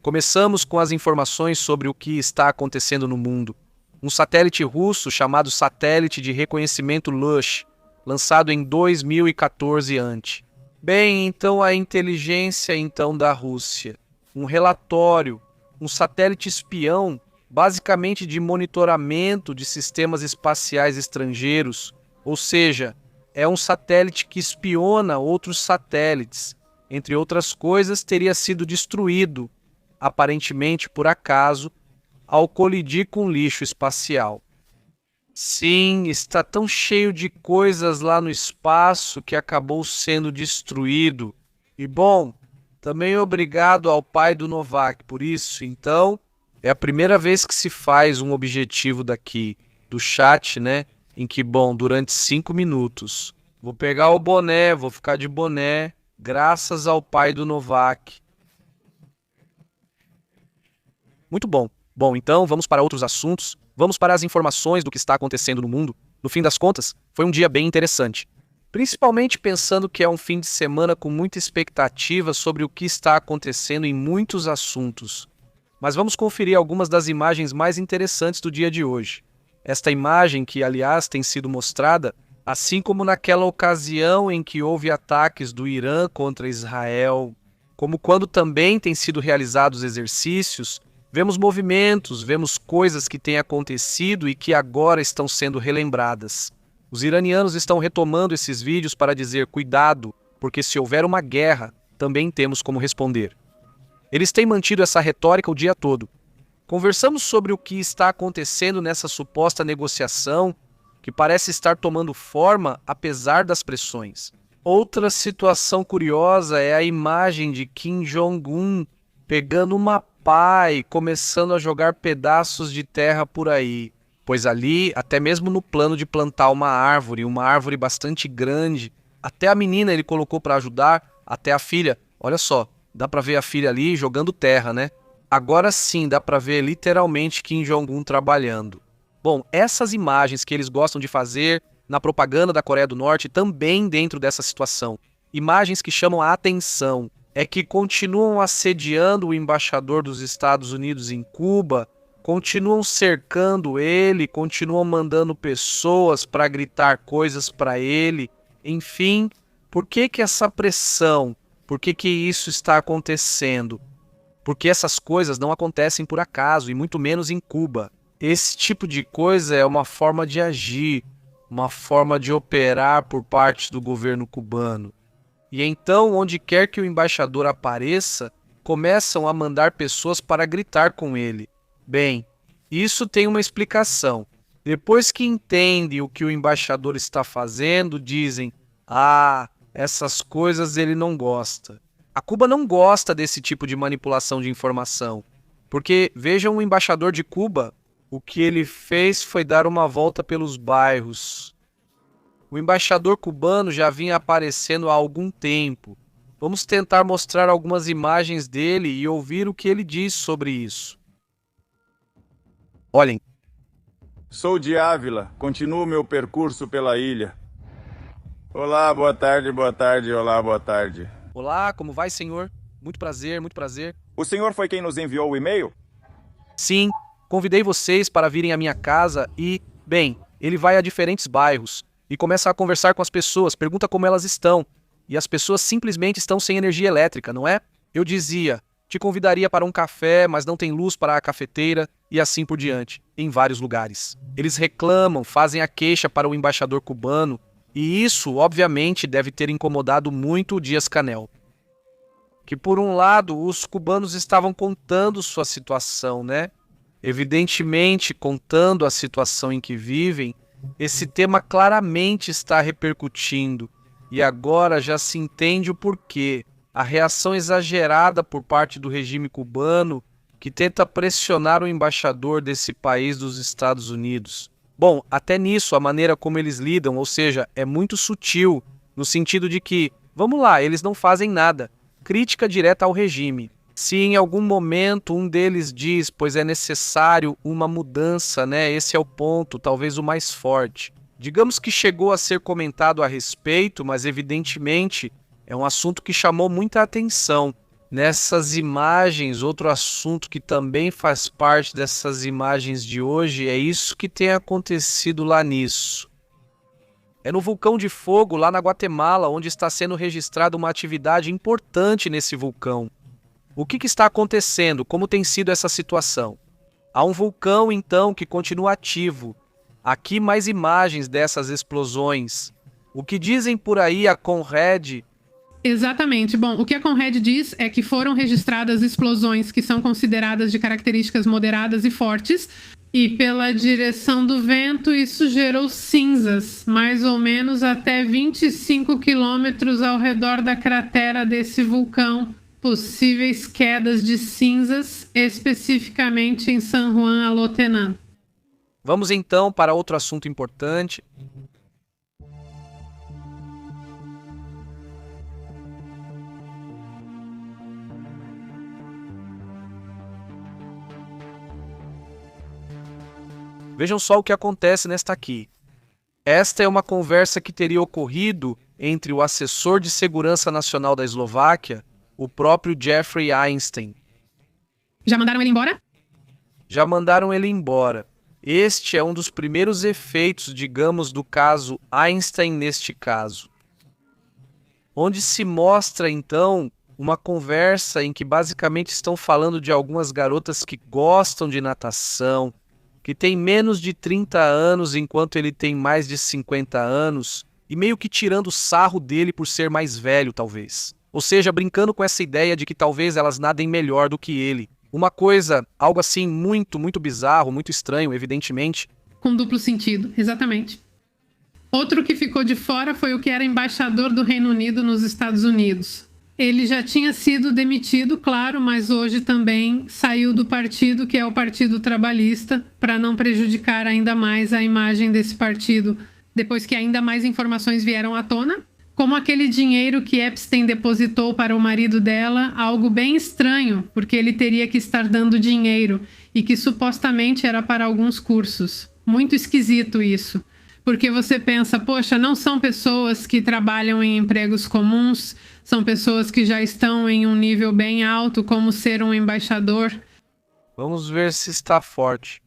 Começamos com as informações sobre o que está acontecendo no mundo. Um satélite russo chamado Satélite de Reconhecimento Lush, lançado em 2014 ante. Bem, então a inteligência da Rússia. Um relatório, um satélite espião, basicamente de monitoramento de sistemas espaciais estrangeiros, ou seja, é um satélite que espiona outros satélites. Entre outras coisas, teria sido destruído, aparentemente por acaso, ao colidir com lixo espacial. Sim, está tão cheio de coisas lá no espaço que acabou sendo destruído. E bom, também obrigado ao pai do Novak por isso. Então, é a primeira vez que se faz um objetivo daqui, do chat, né? Em que, bom, durante 5 minutos. Vou pegar o boné, vou ficar de boné, graças ao pai do Novak. Muito bom. Bom, então vamos para outros assuntos. Vamos para as informações do que está acontecendo no mundo. No fim das contas, foi um dia bem interessante. Principalmente pensando que é um fim de semana com muita expectativa sobre o que está acontecendo em muitos assuntos. Mas vamos conferir algumas das imagens mais interessantes do dia de hoje. Esta imagem, que aliás tem sido mostrada, assim como naquela ocasião em que houve ataques do Irã contra Israel, como quando também têm sido realizados exercícios, vemos movimentos, vemos coisas que têm acontecido e que agora estão sendo relembradas. Os iranianos estão retomando esses vídeos para dizer cuidado, porque se houver uma guerra, também temos como responder. Eles têm mantido essa retórica o dia todo. Conversamos sobre o que está acontecendo nessa suposta negociação, que parece estar tomando forma apesar das pressões. Outra situação curiosa é a imagem de Kim Jong-un pegando uma pá e começando a jogar pedaços de terra por aí. Pois ali, até mesmo no plano de plantar uma árvore bastante grande, até a menina ele colocou para ajudar, até a filha. Olha só, dá para ver a filha ali jogando terra, né? Agora sim dá para ver literalmente Kim Jong-un trabalhando. Bom, essas imagens que eles gostam de fazer na propaganda da Coreia do Norte também dentro dessa situação. Imagens que chamam a atenção. É que continuam assediando o embaixador dos Estados Unidos em Cuba, continuam cercando ele, continuam mandando pessoas para gritar coisas para ele. Enfim, por que essa pressão? Por que isso está acontecendo? Porque essas coisas não acontecem por acaso, e muito menos em Cuba. Esse tipo de coisa é uma forma de agir, uma forma de operar por parte do governo cubano. E então, onde quer que o embaixador apareça, começam a mandar pessoas para gritar com ele. Bem, isso tem uma explicação. Depois que entendem o que o embaixador está fazendo, dizem: "Ah, essas coisas ele não gosta." A Cuba não gosta desse tipo de manipulação de informação, porque vejam o embaixador de Cuba, o que ele fez foi dar uma volta pelos bairros. O embaixador cubano já vinha aparecendo há algum tempo. Vamos tentar mostrar algumas imagens dele e ouvir o que ele diz sobre isso. Olhem. Sou de Ávila, continuo meu percurso pela ilha. Olá, boa tarde, olá, boa tarde. Olá, como vai, senhor? Muito prazer, muito prazer. O senhor foi quem nos enviou o e-mail? Sim, convidei vocês para virem à minha casa e, bem, ele vai a diferentes bairros e começa a conversar com as pessoas, pergunta como elas estão. E as pessoas simplesmente estão sem energia elétrica, não é? Eu dizia, te convidaria para um café, mas não tem luz para a cafeteira, e assim por diante, em vários lugares. Eles reclamam, fazem a queixa para o embaixador cubano, e isso, obviamente, deve ter incomodado muito o Díaz-Canel. Que, por um lado, os cubanos estavam contando sua situação, né? Evidentemente, contando a situação em que vivem, esse tema claramente está repercutindo, e agora já se entende o porquê. A reação exagerada por parte do regime cubano, que tenta pressionar o embaixador desse país dos Estados Unidos. Bom, até nisso, a maneira como eles lidam, ou seja, é muito sutil, no sentido de que, vamos lá, eles não fazem nada. Crítica direta ao regime. Se em algum momento um deles diz, pois é necessário uma mudança, né? Esse é o ponto, talvez o mais forte. Digamos que chegou a ser comentado a respeito, mas evidentemente é um assunto que chamou muita atenção. Nessas imagens, outro assunto que também faz parte dessas imagens de hoje é isso que tem acontecido lá nisso. É no vulcão de fogo, lá na Guatemala, onde está sendo registrada uma atividade importante nesse vulcão. O que está acontecendo? Como tem sido essa situação? Há um vulcão, então, que continua ativo. Aqui mais imagens dessas explosões. O que dizem por aí a Conred? Exatamente. Bom, o que a Conred diz é que foram registradas explosões que são consideradas de características moderadas e fortes, e pela direção do vento isso gerou cinzas, mais ou menos até 25 quilômetros ao redor da cratera desse vulcão. Possíveis quedas de cinzas, especificamente em San Juan Alotenã. Vamos então para outro assunto importante. Vejam só o que acontece nesta aqui. Esta é uma conversa que teria ocorrido entre o assessor de segurança nacional da Eslováquia, o próprio Jeffrey Einstein. Já mandaram ele embora? Já mandaram ele embora. Este é um dos primeiros efeitos, digamos, do caso Einstein neste caso. Onde se mostra, então, uma conversa em que basicamente estão falando de algumas garotas que gostam de natação, que tem menos de 30 anos enquanto ele tem mais de 50 anos, e meio que tirando sarro dele por ser mais velho, talvez. Ou seja, brincando com essa ideia de que talvez elas nadem melhor do que ele. Uma coisa, algo assim muito, muito bizarro, muito estranho, evidentemente. Com duplo sentido, exatamente. Outro que ficou de fora foi o que era embaixador do Reino Unido nos Estados Unidos. Ele já tinha sido demitido, claro, mas hoje também saiu do partido, que é o Partido Trabalhista, para não prejudicar ainda mais a imagem desse partido, depois que ainda mais informações vieram à tona. Como aquele dinheiro que Epstein depositou para o marido dela, algo bem estranho, porque ele teria que estar dando dinheiro, e que supostamente era para alguns cursos. Muito esquisito isso. Porque você pensa, poxa, não são pessoas que trabalham em empregos comuns, são pessoas que já estão em um nível bem alto, como ser um embaixador. Vamos ver se está forte.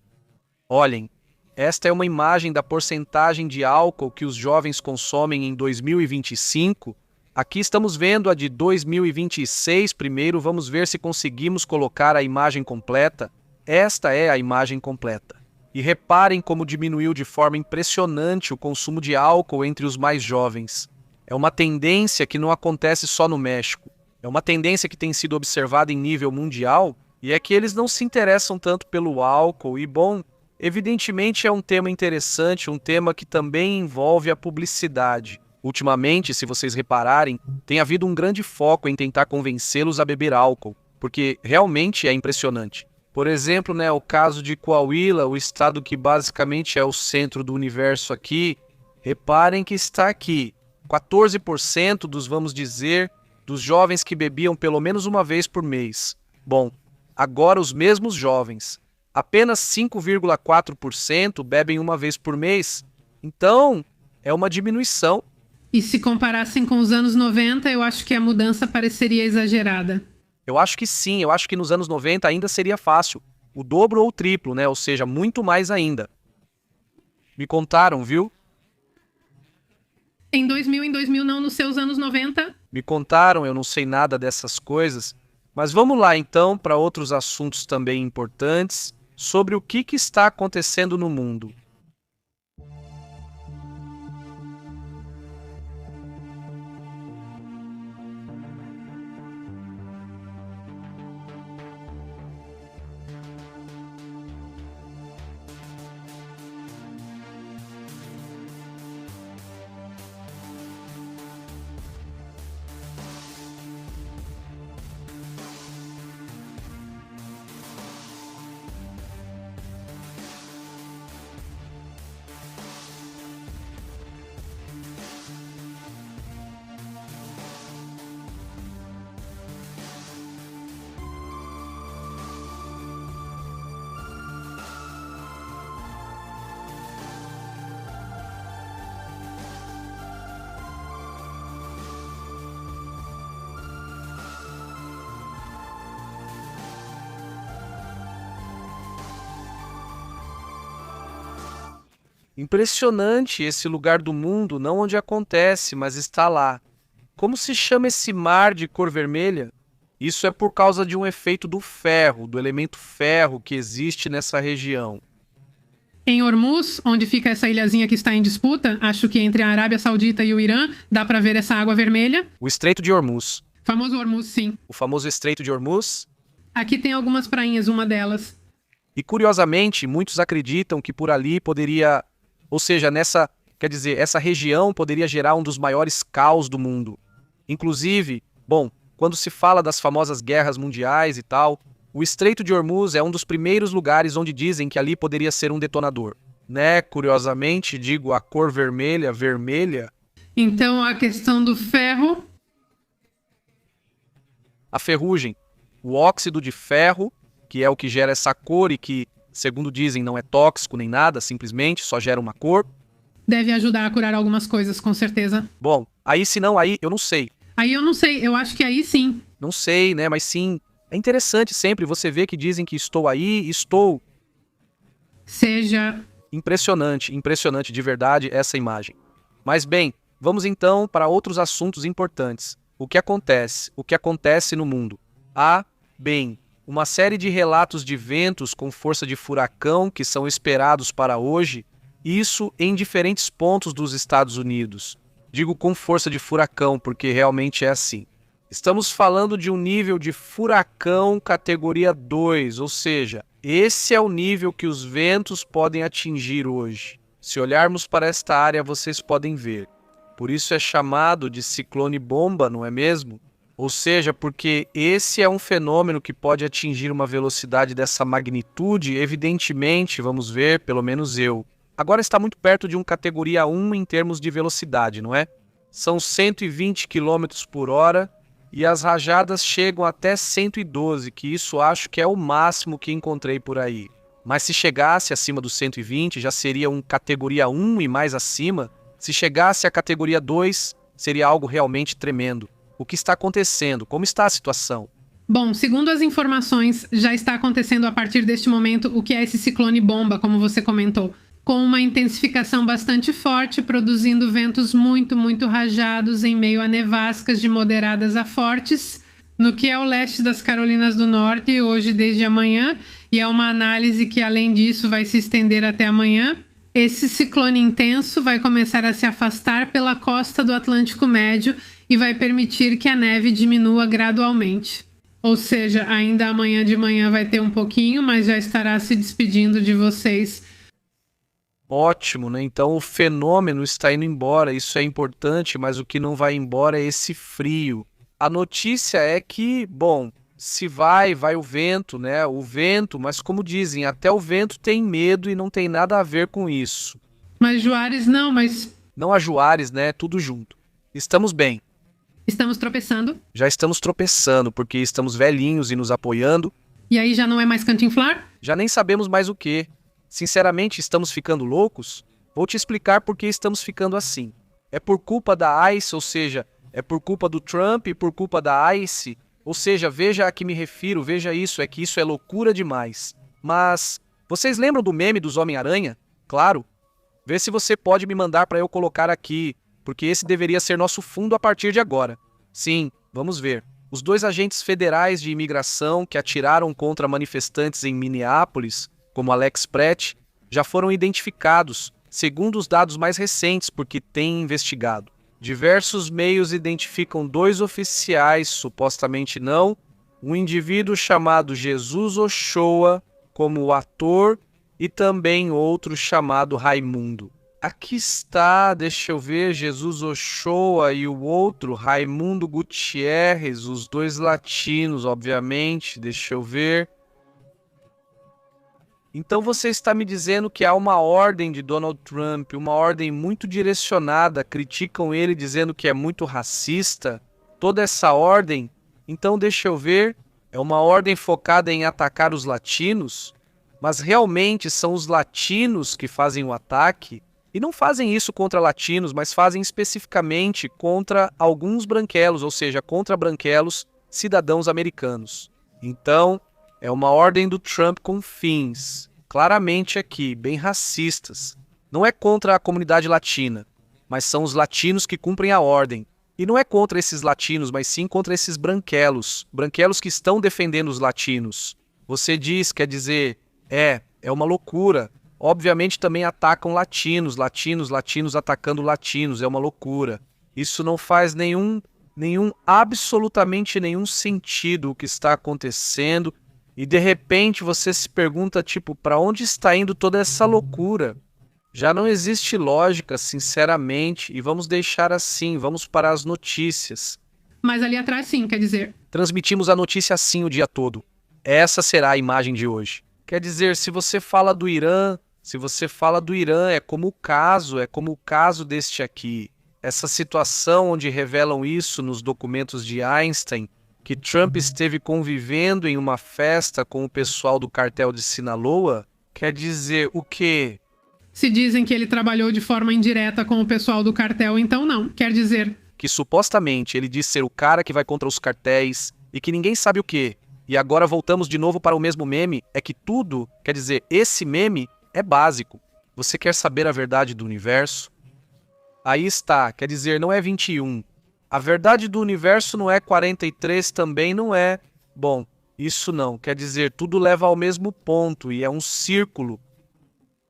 Olhem, esta é uma imagem da porcentagem de álcool que os jovens consomem em 2025. Aqui estamos vendo a de 2026 primeiro, vamos ver se conseguimos colocar a imagem completa. Esta é a imagem completa. E reparem como diminuiu de forma impressionante o consumo de álcool entre os mais jovens. É uma tendência que não acontece só no México. É uma tendência que tem sido observada em nível mundial, e é que eles não se interessam tanto pelo álcool. E, bom, evidentemente é um tema interessante, um tema que também envolve a publicidade. Ultimamente, se vocês repararem, tem havido um grande foco em tentar convencê-los a beber álcool, porque realmente é impressionante. Por exemplo, o caso de Coahuila, o estado que basicamente é o centro do universo aqui, reparem que está aqui. 14% dos, vamos dizer, dos jovens que bebiam pelo menos uma vez por mês. Bom, agora os mesmos jovens, apenas 5,4% bebem uma vez por mês. Então, é uma diminuição. E se comparassem com os anos 90, eu acho que a mudança pareceria exagerada. Eu acho que sim, eu acho que nos anos 90 ainda seria fácil. O dobro ou o triplo, ou seja, muito mais ainda. Me contaram, viu? Em 2000 não, nos seus anos 90? Me contaram, eu não sei nada dessas coisas. Mas vamos lá então para outros assuntos também importantes sobre o que está acontecendo no mundo. Impressionante esse lugar do mundo, não onde acontece, mas está lá. Como se chama esse mar de cor vermelha? Isso é por causa de um efeito do ferro, do elemento ferro que existe nessa região. Em Hormuz, onde fica essa ilhazinha que está em disputa, acho que entre a Arábia Saudita e o Irã, dá para ver essa água vermelha. O Estreito de Hormuz. Famoso Hormuz, sim. O famoso Estreito de Hormuz. Aqui tem algumas prainhas, uma delas. E curiosamente, muitos acreditam que por ali poderia, ou seja, essa região poderia gerar um dos maiores caos do mundo. Inclusive, quando se fala das famosas guerras mundiais e tal, o Estreito de Hormuz é um dos primeiros lugares onde dizem que ali poderia ser um detonador. Né? Curiosamente, digo, a cor vermelha. Então, a questão do ferro... A ferrugem, o óxido de ferro, que é o que gera essa cor e que, segundo dizem, não é tóxico nem nada, simplesmente só gera uma cor. Deve ajudar a curar algumas coisas, com certeza. Bom, aí se não, aí eu não sei. Aí eu não sei, eu acho que aí sim. Não sei, né? Mas sim, é interessante sempre você ver que dizem que estou aí, estou. Seja... Impressionante de verdade essa imagem. Mas bem, vamos então para outros assuntos importantes. O que acontece no mundo? Uma série de relatos de ventos com força de furacão que são esperados para hoje, isso em diferentes pontos dos Estados Unidos. Digo com força de furacão porque realmente é assim. Estamos falando de um nível de furacão categoria 2, ou seja, esse é o nível que os ventos podem atingir hoje. Se olharmos para esta área, vocês podem ver. Por isso é chamado de ciclone bomba, não é mesmo? Ou seja, porque esse é um fenômeno que pode atingir uma velocidade dessa magnitude, evidentemente, vamos ver, pelo menos eu. Agora está muito perto de um categoria 1 em termos de velocidade, não é? São 120 km por hora e as rajadas chegam até 112, que isso acho que é o máximo que encontrei por aí. Mas se chegasse acima dos 120, já seria um categoria 1 e mais acima. Se chegasse à categoria 2, seria algo realmente tremendo. O que está acontecendo? Como está a situação? Bom, segundo as informações, já está acontecendo a partir deste momento o que é esse ciclone bomba, como você comentou, com uma intensificação bastante forte, produzindo ventos muito, muito rajados em meio a nevascas de moderadas a fortes, no que é o leste das Carolinas do Norte, hoje desde amanhã, e é uma análise que, além disso, vai se estender até amanhã. Esse ciclone intenso vai começar a se afastar pela costa do Atlântico Médio e vai permitir que a neve diminua gradualmente. Ou seja, ainda amanhã de manhã vai ter um pouquinho, mas já estará se despedindo de vocês. Ótimo, né? Então o fenômeno está indo embora, isso é importante, mas o que não vai embora é esse frio. A notícia é que, se vai o vento, né? O vento, mas como dizem, até o vento tem medo e não tem nada a ver com isso. Mas Juarez não, mas... Não há Juarez, né? Tudo junto. Estamos bem. Estamos tropeçando. Já estamos tropeçando, porque estamos velhinhos e nos apoiando. E aí já não é mais cantinflar? Já nem sabemos mais o quê. Sinceramente, estamos ficando loucos? Vou te explicar por que estamos ficando assim. É por culpa da ICE, ou seja, é por culpa do Trump e por culpa da ICE. Ou seja, veja a que me refiro, veja isso, é que isso é loucura demais. Mas, vocês lembram do meme dos Homem-Aranha? Claro. Vê se você pode me mandar para eu colocar aqui, porque esse deveria ser nosso fundo a partir de agora. Sim, vamos ver. Os 2 agentes federais de imigração que atiraram contra manifestantes em Minneapolis, como Alex Pratt, já foram identificados, segundo os dados mais recentes, porque têm investigado. Diversos meios identificam 2 oficiais, supostamente não, um indivíduo chamado Jesus Ochoa como o ator e também outro chamado Raimundo. Aqui está, deixa eu ver, Jesus Ochoa e o outro, Raimundo Gutierrez, os 2 latinos, obviamente, deixa eu ver. Então você está me dizendo que há uma ordem de Donald Trump, uma ordem muito direcionada, criticam ele dizendo que é muito racista, toda essa ordem, então deixa eu ver, é uma ordem focada em atacar os latinos, mas realmente são os latinos que fazem o ataque, e não fazem isso contra latinos, mas fazem especificamente contra alguns branquelos, ou seja, contra branquelos cidadãos americanos. Então, é uma ordem do Trump com fins, claramente aqui, bem racistas. Não é contra a comunidade latina, mas são os latinos que cumprem a ordem. E não é contra esses latinos, mas sim contra esses branquelos que estão defendendo os latinos. Você diz, quer dizer, é uma loucura. Obviamente também atacam latinos atacando latinos, é uma loucura. Isso não faz absolutamente nenhum sentido o que está acontecendo. E de repente você se pergunta, tipo, para onde está indo toda essa loucura? Já não existe lógica, sinceramente, e vamos deixar assim, vamos para as notícias. Mas ali atrás sim, quer dizer. Transmitimos a notícia assim o dia todo. Essa será a imagem de hoje. Quer dizer, se você fala do Irã, é como o caso deste aqui. Essa situação onde revelam isso nos documentos de Einstein, que Trump esteve convivendo em uma festa com o pessoal do cartel de Sinaloa, quer dizer o quê? Se dizem que ele trabalhou de forma indireta com o pessoal do cartel, então não. Quer dizer que supostamente ele diz ser o cara que vai contra os cartéis e que ninguém sabe o quê. E agora voltamos de novo para o mesmo meme, é que tudo, quer dizer, esse meme é básico. Você quer saber a verdade do universo? Aí está, quer dizer, não é 21. A verdade do universo não é 43, também não é. Bom, isso não, quer dizer, tudo leva ao mesmo ponto e é um círculo.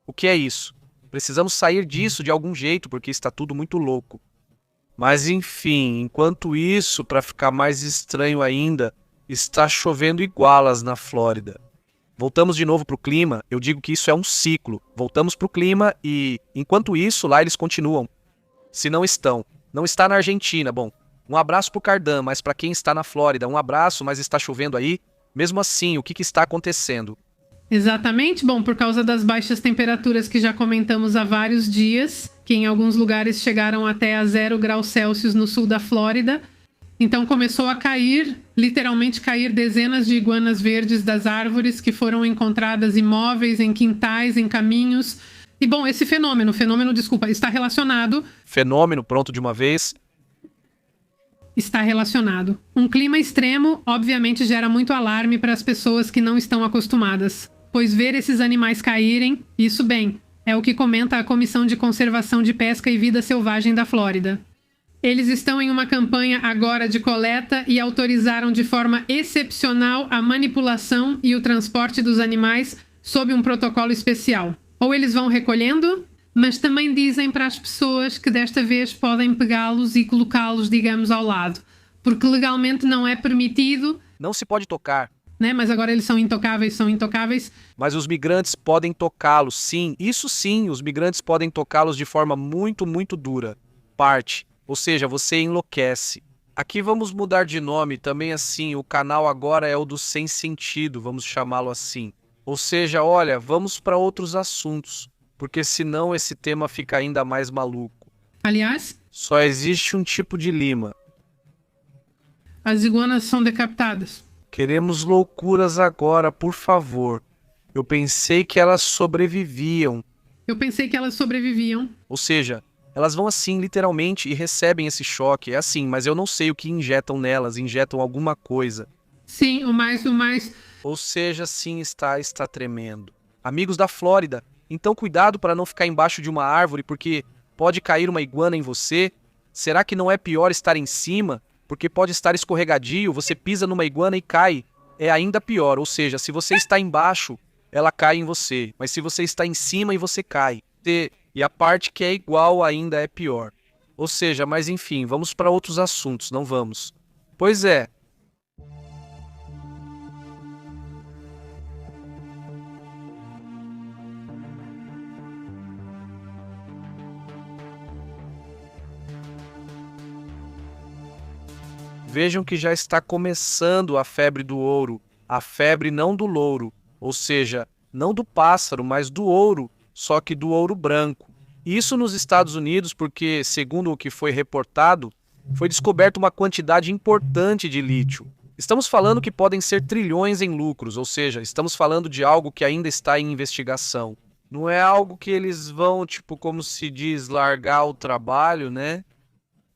O que é isso? Precisamos sair disso de algum jeito, porque está tudo muito louco. Mas enfim, enquanto isso, para ficar mais estranho ainda, está chovendo igualas na Flórida. Voltamos de novo para o clima, eu digo que isso é um ciclo. Voltamos para o clima e, enquanto isso, lá eles continuam. Se não estão. Não está na Argentina, bom. Um abraço para o Cardan, mas para quem está na Flórida, um abraço, mas está chovendo aí. Mesmo assim, o que está acontecendo? exatamente, bom, por causa das baixas temperaturas que já comentamos há vários dias, que em alguns lugares chegaram até a 0 graus Celsius no sul da Flórida. Então começou a cair, literalmente cair dezenas de iguanas verdes das árvores que foram encontradas imóveis, em quintais, em caminhos. E bom, esse fenômeno, está relacionado... Fenômeno, pronto de uma vez. Está relacionado. Um clima extremo, obviamente, gera muito alarme para as pessoas que não estão acostumadas. Pois ver esses animais caírem, isso bem, é o que comenta a Comissão de Conservação de Pesca e Vida Selvagem da Flórida. Eles estão em uma campanha agora de coleta e autorizaram de forma excepcional a manipulação e o transporte dos animais sob um protocolo especial. Ou eles vão recolhendo, mas também dizem para as pessoas que desta vez podem pegá-los e colocá-los, digamos, ao lado. Porque legalmente não é permitido. Não se pode tocar. Né? Mas agora eles são intocáveis. Mas os migrantes podem tocá-los, sim. Isso sim, os migrantes podem tocá-los de forma muito, muito dura. Parte. Ou seja, você enlouquece. Aqui vamos mudar de nome também assim. O canal agora é o do Sem Sentido, vamos chamá-lo assim. Ou seja, olha, vamos para outros assuntos. Porque senão esse tema fica ainda mais maluco. Aliás, só existe um tipo de lima. As iguanas são decapitadas. Queremos loucuras agora, por favor. Eu pensei que elas sobreviviam. Ou seja, elas vão assim, literalmente, e recebem esse choque. É assim, mas eu não sei o que injetam nelas. Injetam alguma coisa. Sim, o mais... Ou seja, sim, está tremendo. Amigos da Flórida, então cuidado para não ficar embaixo de uma árvore, porque pode cair uma iguana em você. Será que não é pior estar em cima? Porque pode estar escorregadio, você pisa numa iguana e cai. É ainda pior, ou seja, se você está embaixo, ela cai em você. Mas se você está em cima e você cai. E a parte que é igual ainda é pior. Ou seja, mas enfim, vamos para outros assuntos, não vamos? Pois é. Vejam que já está começando a febre do ouro, a febre não do louro, ou seja, não do pássaro, mas do ouro, só que do ouro branco. Isso nos Estados Unidos porque, segundo o que foi reportado, foi descoberta uma quantidade importante de lítio. Estamos falando que podem ser trilhões em lucros, ou seja, estamos falando de algo que ainda está em investigação. Não é algo que eles vão, como se diz, largar o trabalho, né?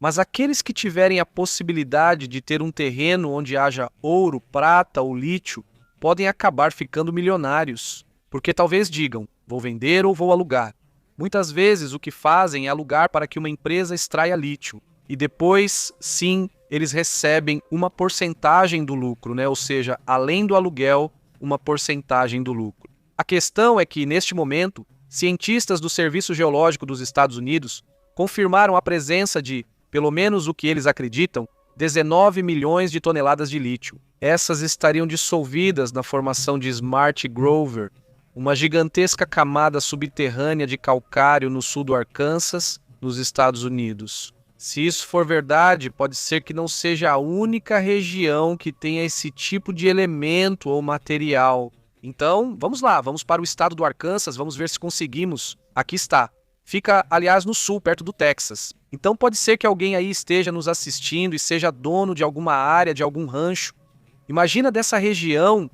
Mas aqueles que tiverem a possibilidade de ter um terreno onde haja ouro, prata ou lítio, podem acabar ficando milionários. Porque talvez digam, vou vender ou vou alugar. Muitas vezes o que fazem é alugar para que uma empresa extraia lítio. E depois, sim, eles recebem uma porcentagem do lucro, né? Ou seja, além do aluguel, uma porcentagem do lucro. A questão é que, neste momento, cientistas do Serviço Geológico dos Estados Unidos confirmaram a presença de, pelo menos o que eles acreditam, 19 milhões de toneladas de lítio. Essas estariam dissolvidas na formação de Smart Grover, uma gigantesca camada subterrânea de calcário no sul do Arkansas, nos Estados Unidos. Se isso for verdade, pode ser que não seja a única região que tenha esse tipo de elemento ou material. Então, vamos lá, vamos para o estado do Arkansas, vamos ver se conseguimos. Aqui está. Fica, aliás, no sul, perto do Texas. Então pode ser que alguém aí esteja nos assistindo e seja dono de alguma área, de algum rancho. Imagina dessa região.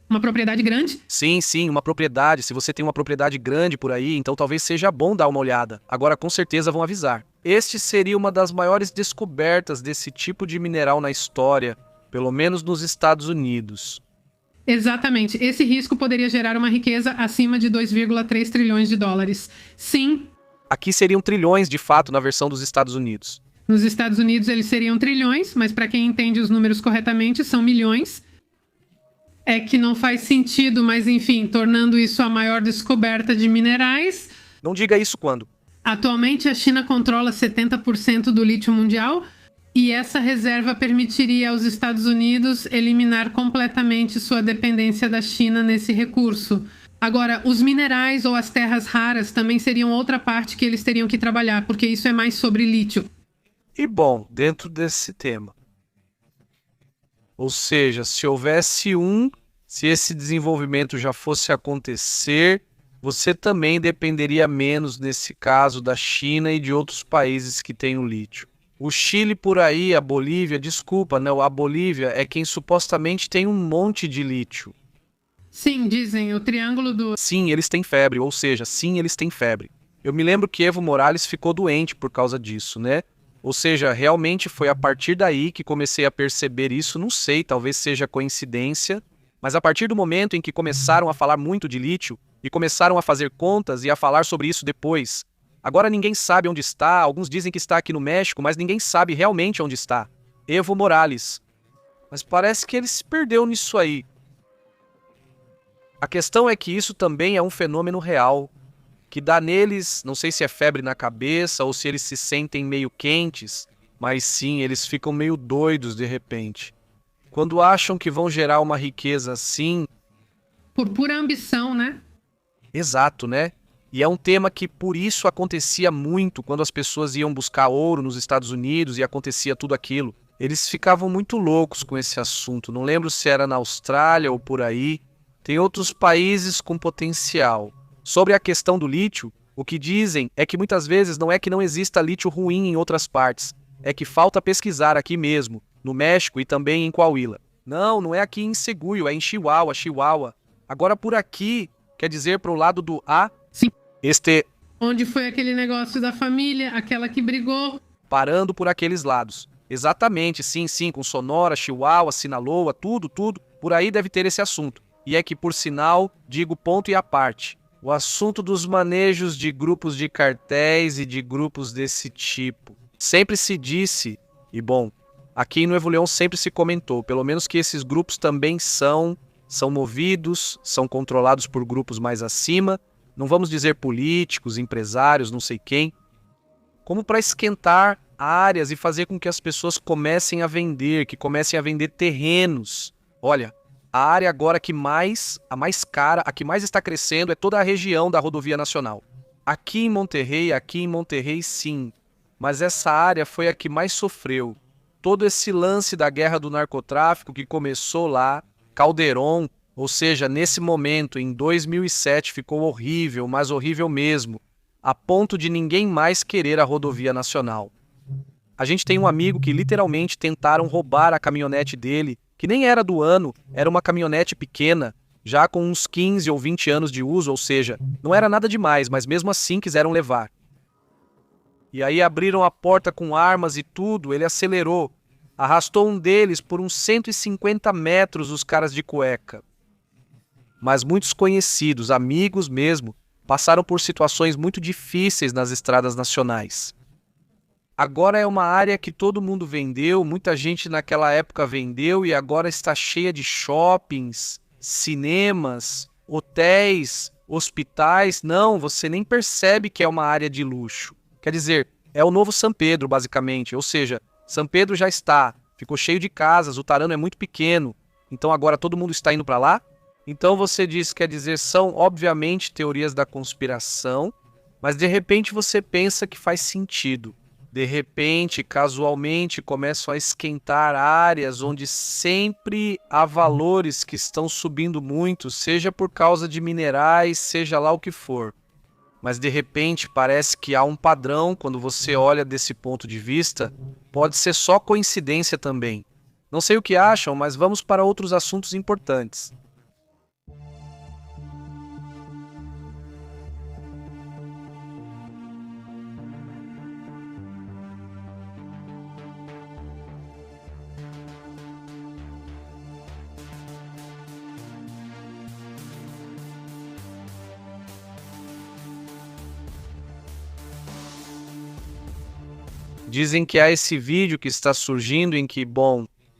Uma propriedade grande? Sim, uma propriedade. Se você tem uma propriedade grande por aí, então talvez seja bom dar uma olhada. Agora, com certeza vão avisar. Este seria uma das maiores descobertas desse tipo de mineral na história, pelo menos nos Estados Unidos. Exatamente. Esse risco poderia gerar uma riqueza acima de 2,3 trilhões de dólares. Sim. Aqui seriam trilhões, de fato, na versão dos Estados Unidos. Nos Estados Unidos eles seriam trilhões, mas para quem entende os números corretamente, são milhões. É que não faz sentido, mas enfim, tornando isso a maior descoberta de minerais. Não diga isso quando? Atualmente a China controla 70% do lítio mundial e essa reserva permitiria aos Estados Unidos eliminar completamente sua dependência da China nesse recurso. Agora, os minerais ou as terras raras também seriam outra parte que eles teriam que trabalhar, porque isso é mais sobre lítio. E bom, dentro desse tema. Ou seja, se esse desenvolvimento já fosse acontecer, você também dependeria menos, nesse caso, da China e de outros países que têm o lítio. O Chile por aí, a Bolívia, desculpa, não, a Bolívia é quem supostamente tem um monte de lítio. Sim, dizem, o triângulo do... Sim, eles têm febre, ou seja, sim, eles têm febre. Eu me lembro que Evo Morales ficou doente por causa disso, né? Ou seja, realmente foi a partir daí que comecei a perceber isso, não sei, talvez seja coincidência, mas a partir do momento em que começaram a falar muito de lítio e começaram a fazer contas e a falar sobre isso depois, agora ninguém sabe onde está, alguns dizem que está aqui no México, mas ninguém sabe realmente onde está. Evo Morales. Mas parece que ele se perdeu nisso aí. A questão é que isso também é um fenômeno real, que dá neles, não sei se é febre na cabeça ou se eles se sentem meio quentes, mas sim, eles ficam meio doidos de repente. Quando acham que vão gerar uma riqueza assim... Por pura ambição, né? Exato, né? E é um tema que por isso acontecia muito quando as pessoas iam buscar ouro nos Estados Unidos e acontecia tudo aquilo. Eles ficavam muito loucos com esse assunto, não lembro se era na Austrália ou por aí. Tem outros países com potencial. Sobre a questão do lítio, o que dizem é que muitas vezes não é que não exista lítio ruim em outras partes, é que falta pesquisar aqui mesmo, no México e também em Coahuila. Não é aqui em Seguio, é em Chihuahua. Agora por aqui, quer dizer pro lado do A? Sim. Este... Onde foi aquele negócio da família, aquela que brigou? Parando por aqueles lados. Exatamente, sim, com Sonora, Chihuahua, Sinaloa, tudo, por aí deve ter esse assunto. E é que, por sinal, digo ponto e à parte. O assunto dos manejos de grupos de cartéis e de grupos desse tipo. Sempre se disse, e bom, aqui no Evo Leão sempre se comentou, pelo menos que esses grupos também são movidos, são controlados por grupos mais acima, não vamos dizer políticos, empresários, não sei quem, como para esquentar áreas e fazer com que as pessoas comecem a vender, que comecem a vender terrenos. Olha, a área agora a mais cara, a que mais está crescendo é toda a região da rodovia nacional. Aqui em Monterrey sim, mas essa área foi a que mais sofreu. Todo esse lance da guerra do narcotráfico que começou lá, Calderon, ou seja, nesse momento, em 2007, ficou horrível, mas horrível mesmo, a ponto de ninguém mais querer a rodovia nacional. A gente tem um amigo que literalmente tentaram roubar a caminhonete dele, que nem era do ano, era uma caminhonete pequena, já com uns 15 ou 20 anos de uso, ou seja, não era nada demais, mas mesmo assim quiseram levar. E aí abriram a porta com armas e tudo, ele acelerou, arrastou um deles por uns 150 metros os caras de cueca. Mas muitos conhecidos, amigos mesmo, passaram por situações muito difíceis nas estradas nacionais. Agora é uma área que todo mundo vendeu, muita gente naquela época vendeu e agora está cheia de shoppings, cinemas, hotéis, hospitais. Não, você nem percebe que é uma área de luxo. Quer dizer, é o novo São Pedro, basicamente. Ou seja, São Pedro já ficou cheio de casas, o Tarano é muito pequeno, então agora todo mundo está indo para lá? Então você diz, quer dizer, são obviamente teorias da conspiração, mas de repente você pensa que faz sentido. De repente, casualmente, começam a esquentar áreas onde sempre há valores que estão subindo muito, seja por causa de minerais, seja lá o que for. Mas de repente parece que há um padrão quando você olha desse ponto de vista. Pode ser só coincidência também. Não sei o que acham, mas vamos para outros assuntos importantes. Dizem que há esse vídeo que está surgindo em que,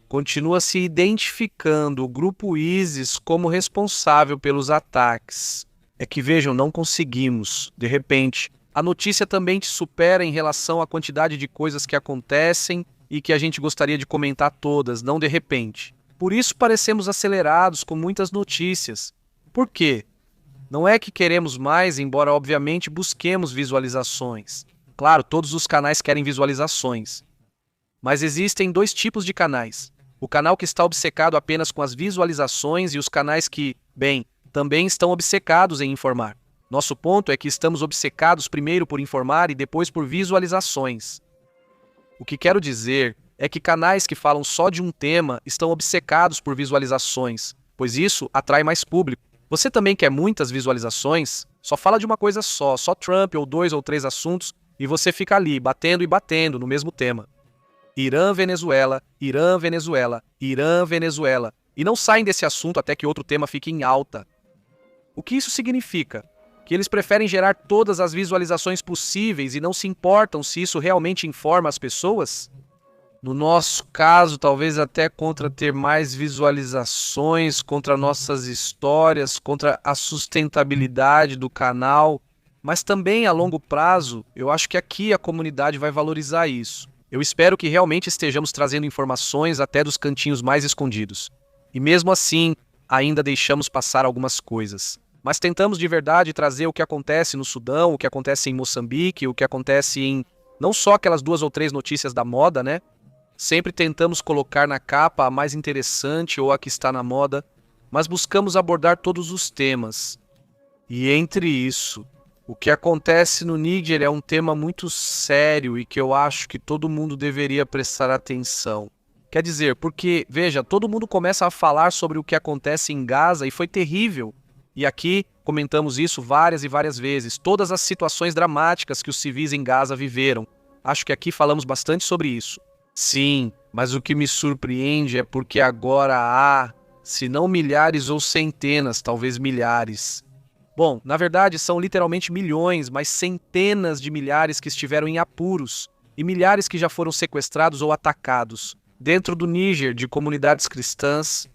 continua se identificando o grupo ISIS como responsável pelos ataques. É que vejam, não conseguimos. De repente, a notícia também te supera em relação à quantidade de coisas que acontecem e que a gente gostaria de comentar todas, não de repente. Por isso parecemos acelerados com muitas notícias. Por quê? Não é que queremos mais, embora obviamente busquemos visualizações. Claro, todos os canais querem visualizações. Mas existem dois tipos de canais. O canal que está obcecado apenas com as visualizações e os canais que, também estão obcecados em informar. Nosso ponto é que estamos obcecados primeiro por informar e depois por visualizações. O que quero dizer é que canais que falam só de um tema estão obcecados por visualizações, pois isso atrai mais público. Você também quer muitas visualizações? Só fala de uma coisa só Trump ou 2 ou 3 assuntos, e você fica ali, batendo e batendo no mesmo tema. Irã, Venezuela, Irã, Venezuela, Irã, Venezuela. E não saem desse assunto até que outro tema fique em alta. O que isso significa? Que eles preferem gerar todas as visualizações possíveis e não se importam se isso realmente informa as pessoas? No nosso caso, talvez até contra ter mais visualizações, contra nossas histórias, contra a sustentabilidade do canal. Mas também a longo prazo, eu acho que aqui a comunidade vai valorizar isso. Eu espero que realmente estejamos trazendo informações até dos cantinhos mais escondidos. E mesmo assim, ainda deixamos passar algumas coisas. Mas tentamos de verdade trazer o que acontece no Sudão, o que acontece em Moçambique, o que acontece em... não só aquelas 2 ou 3 notícias da moda, né? Sempre tentamos colocar na capa a mais interessante ou a que está na moda, mas buscamos abordar todos os temas. E entre isso... o que acontece no Níger é um tema muito sério e que eu acho que todo mundo deveria prestar atenção. Quer dizer, porque, veja, todo mundo começa a falar sobre o que acontece em Gaza e foi terrível. E aqui comentamos isso várias e várias vezes, todas as situações dramáticas que os civis em Gaza viveram. Acho que aqui falamos bastante sobre isso. Sim, mas o que me surpreende é porque agora há, se não milhares ou centenas, talvez milhares. Na verdade são literalmente milhões, mas centenas de milhares que estiveram em apuros e milhares que já foram sequestrados ou atacados dentro do Níger de comunidades cristãs.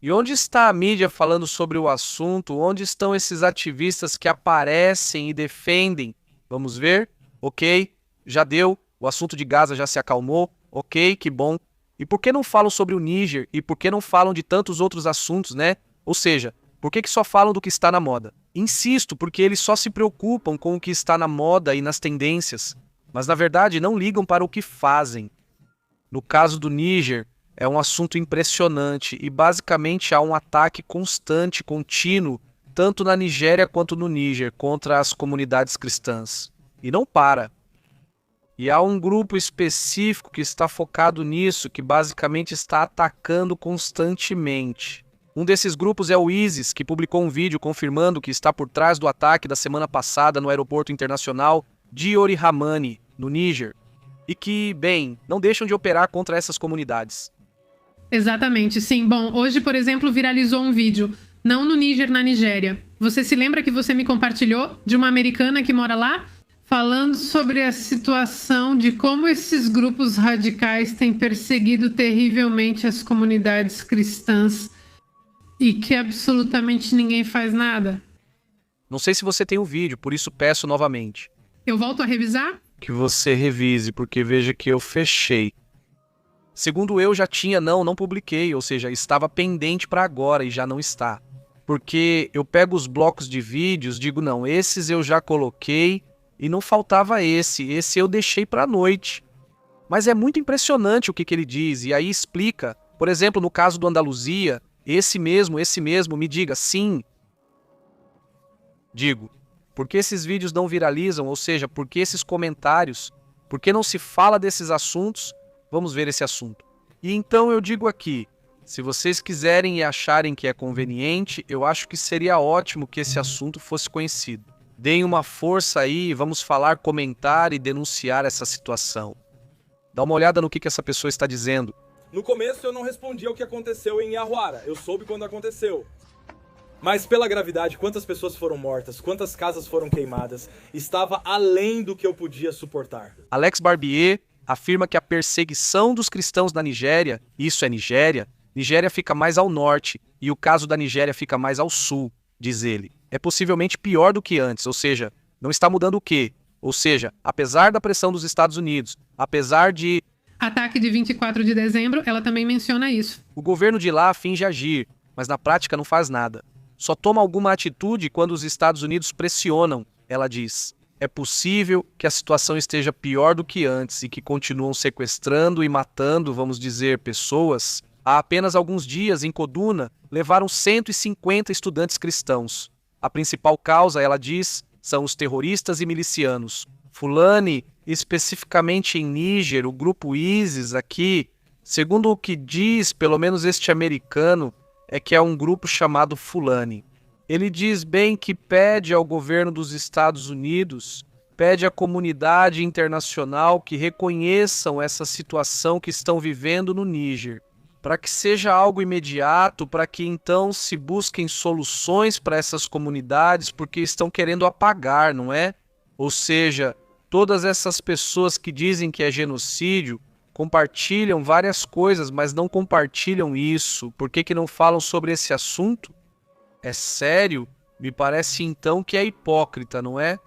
E onde está a mídia falando sobre o assunto? Onde estão esses ativistas que aparecem e defendem? Vamos ver? Ok, já deu, o assunto de Gaza já se acalmou, ok, que bom. E por que não falam sobre o Níger? E por que não falam de tantos outros assuntos, né? Ou seja, por que só falam do que está na moda? Insisto, porque eles só se preocupam com o que está na moda e nas tendências, mas na verdade não ligam para o que fazem. No caso do Níger, é um assunto impressionante e basicamente há um ataque constante, contínuo, tanto na Nigéria quanto no Níger, contra as comunidades cristãs. E não para. E há um grupo específico que está focado nisso, que basicamente está atacando constantemente. Um desses grupos é o ISIS, que publicou um vídeo confirmando que está por trás do ataque da semana passada no aeroporto internacional Diori Hamani, no Níger, e que, não deixam de operar contra essas comunidades. Exatamente, sim. Hoje, por exemplo, viralizou um vídeo, não no Níger, na Nigéria. Você se lembra que você me compartilhou de uma americana que mora lá? Falando sobre a situação de como esses grupos radicais têm perseguido terrivelmente as comunidades cristãs e que absolutamente ninguém faz nada. Não sei se você tem o vídeo, por isso peço novamente Eu volto a revisar? que você revise, porque veja que eu fechei. Segundo eu, já tinha, não publiquei, ou seja, estava pendente para agora e já não está. Porque eu pego os blocos de vídeos, digo, não, esses eu já coloquei e não faltava esse eu deixei para a noite. Mas é muito impressionante o que ele diz, e aí explica, por exemplo, no caso do Andaluzia, esse mesmo, me diga, sim. Digo, por que esses vídeos não viralizam, ou seja, por que esses comentários, por que não se fala desses assuntos? Vamos ver esse assunto. E então eu digo aqui, se vocês quiserem e acharem que é conveniente, eu acho que seria ótimo que esse assunto fosse conhecido. Deem uma força aí, vamos falar, comentar e denunciar essa situação. Dá uma olhada no que essa pessoa está dizendo. No começo eu não respondi ao que aconteceu em Yahuara, eu soube quando aconteceu. Mas pela gravidade, quantas pessoas foram mortas, quantas casas foram queimadas, estava além do que eu podia suportar. Alex Barbier afirma que a perseguição dos cristãos na Nigéria, isso é Nigéria fica mais ao norte e o caso da Nigéria fica mais ao sul, diz ele. É possivelmente pior do que antes, ou seja, não está mudando o quê? Ou seja, apesar da pressão dos Estados Unidos, apesar de... Ataque de 24 de dezembro, ela também menciona isso. O governo de lá finge agir, mas na prática não faz nada. Só toma alguma atitude quando os Estados Unidos pressionam, ela diz. É possível que a situação esteja pior do que antes e que continuam sequestrando e matando, vamos dizer, pessoas. Há apenas alguns dias, em Kaduna, levaram 150 estudantes cristãos. A principal causa, ela diz, são os terroristas e milicianos. Fulani, especificamente em Níger, o grupo ISIS aqui, segundo o que diz, pelo menos este americano, é que é um grupo chamado Fulani. Ele diz bem que pede ao governo dos Estados Unidos, pede à comunidade internacional que reconheçam essa situação que estão vivendo no Níger, para que seja algo imediato, para que então se busquem soluções para essas comunidades, porque estão querendo apagar, não é? Ou seja, todas essas pessoas que dizem que é genocídio, compartilham várias coisas, mas não compartilham isso. Por que não falam sobre esse assunto? É sério? Me parece então que é hipócrita, não é?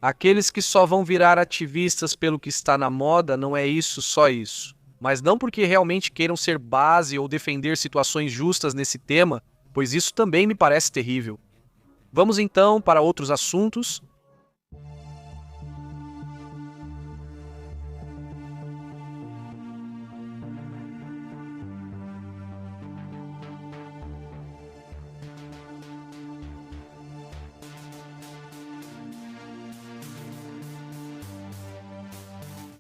Aqueles que só vão virar ativistas pelo que está na moda, não é isso, só isso. Mas não porque realmente queiram ser base ou defender situações justas nesse tema, pois isso também me parece terrível. Vamos então para outros assuntos.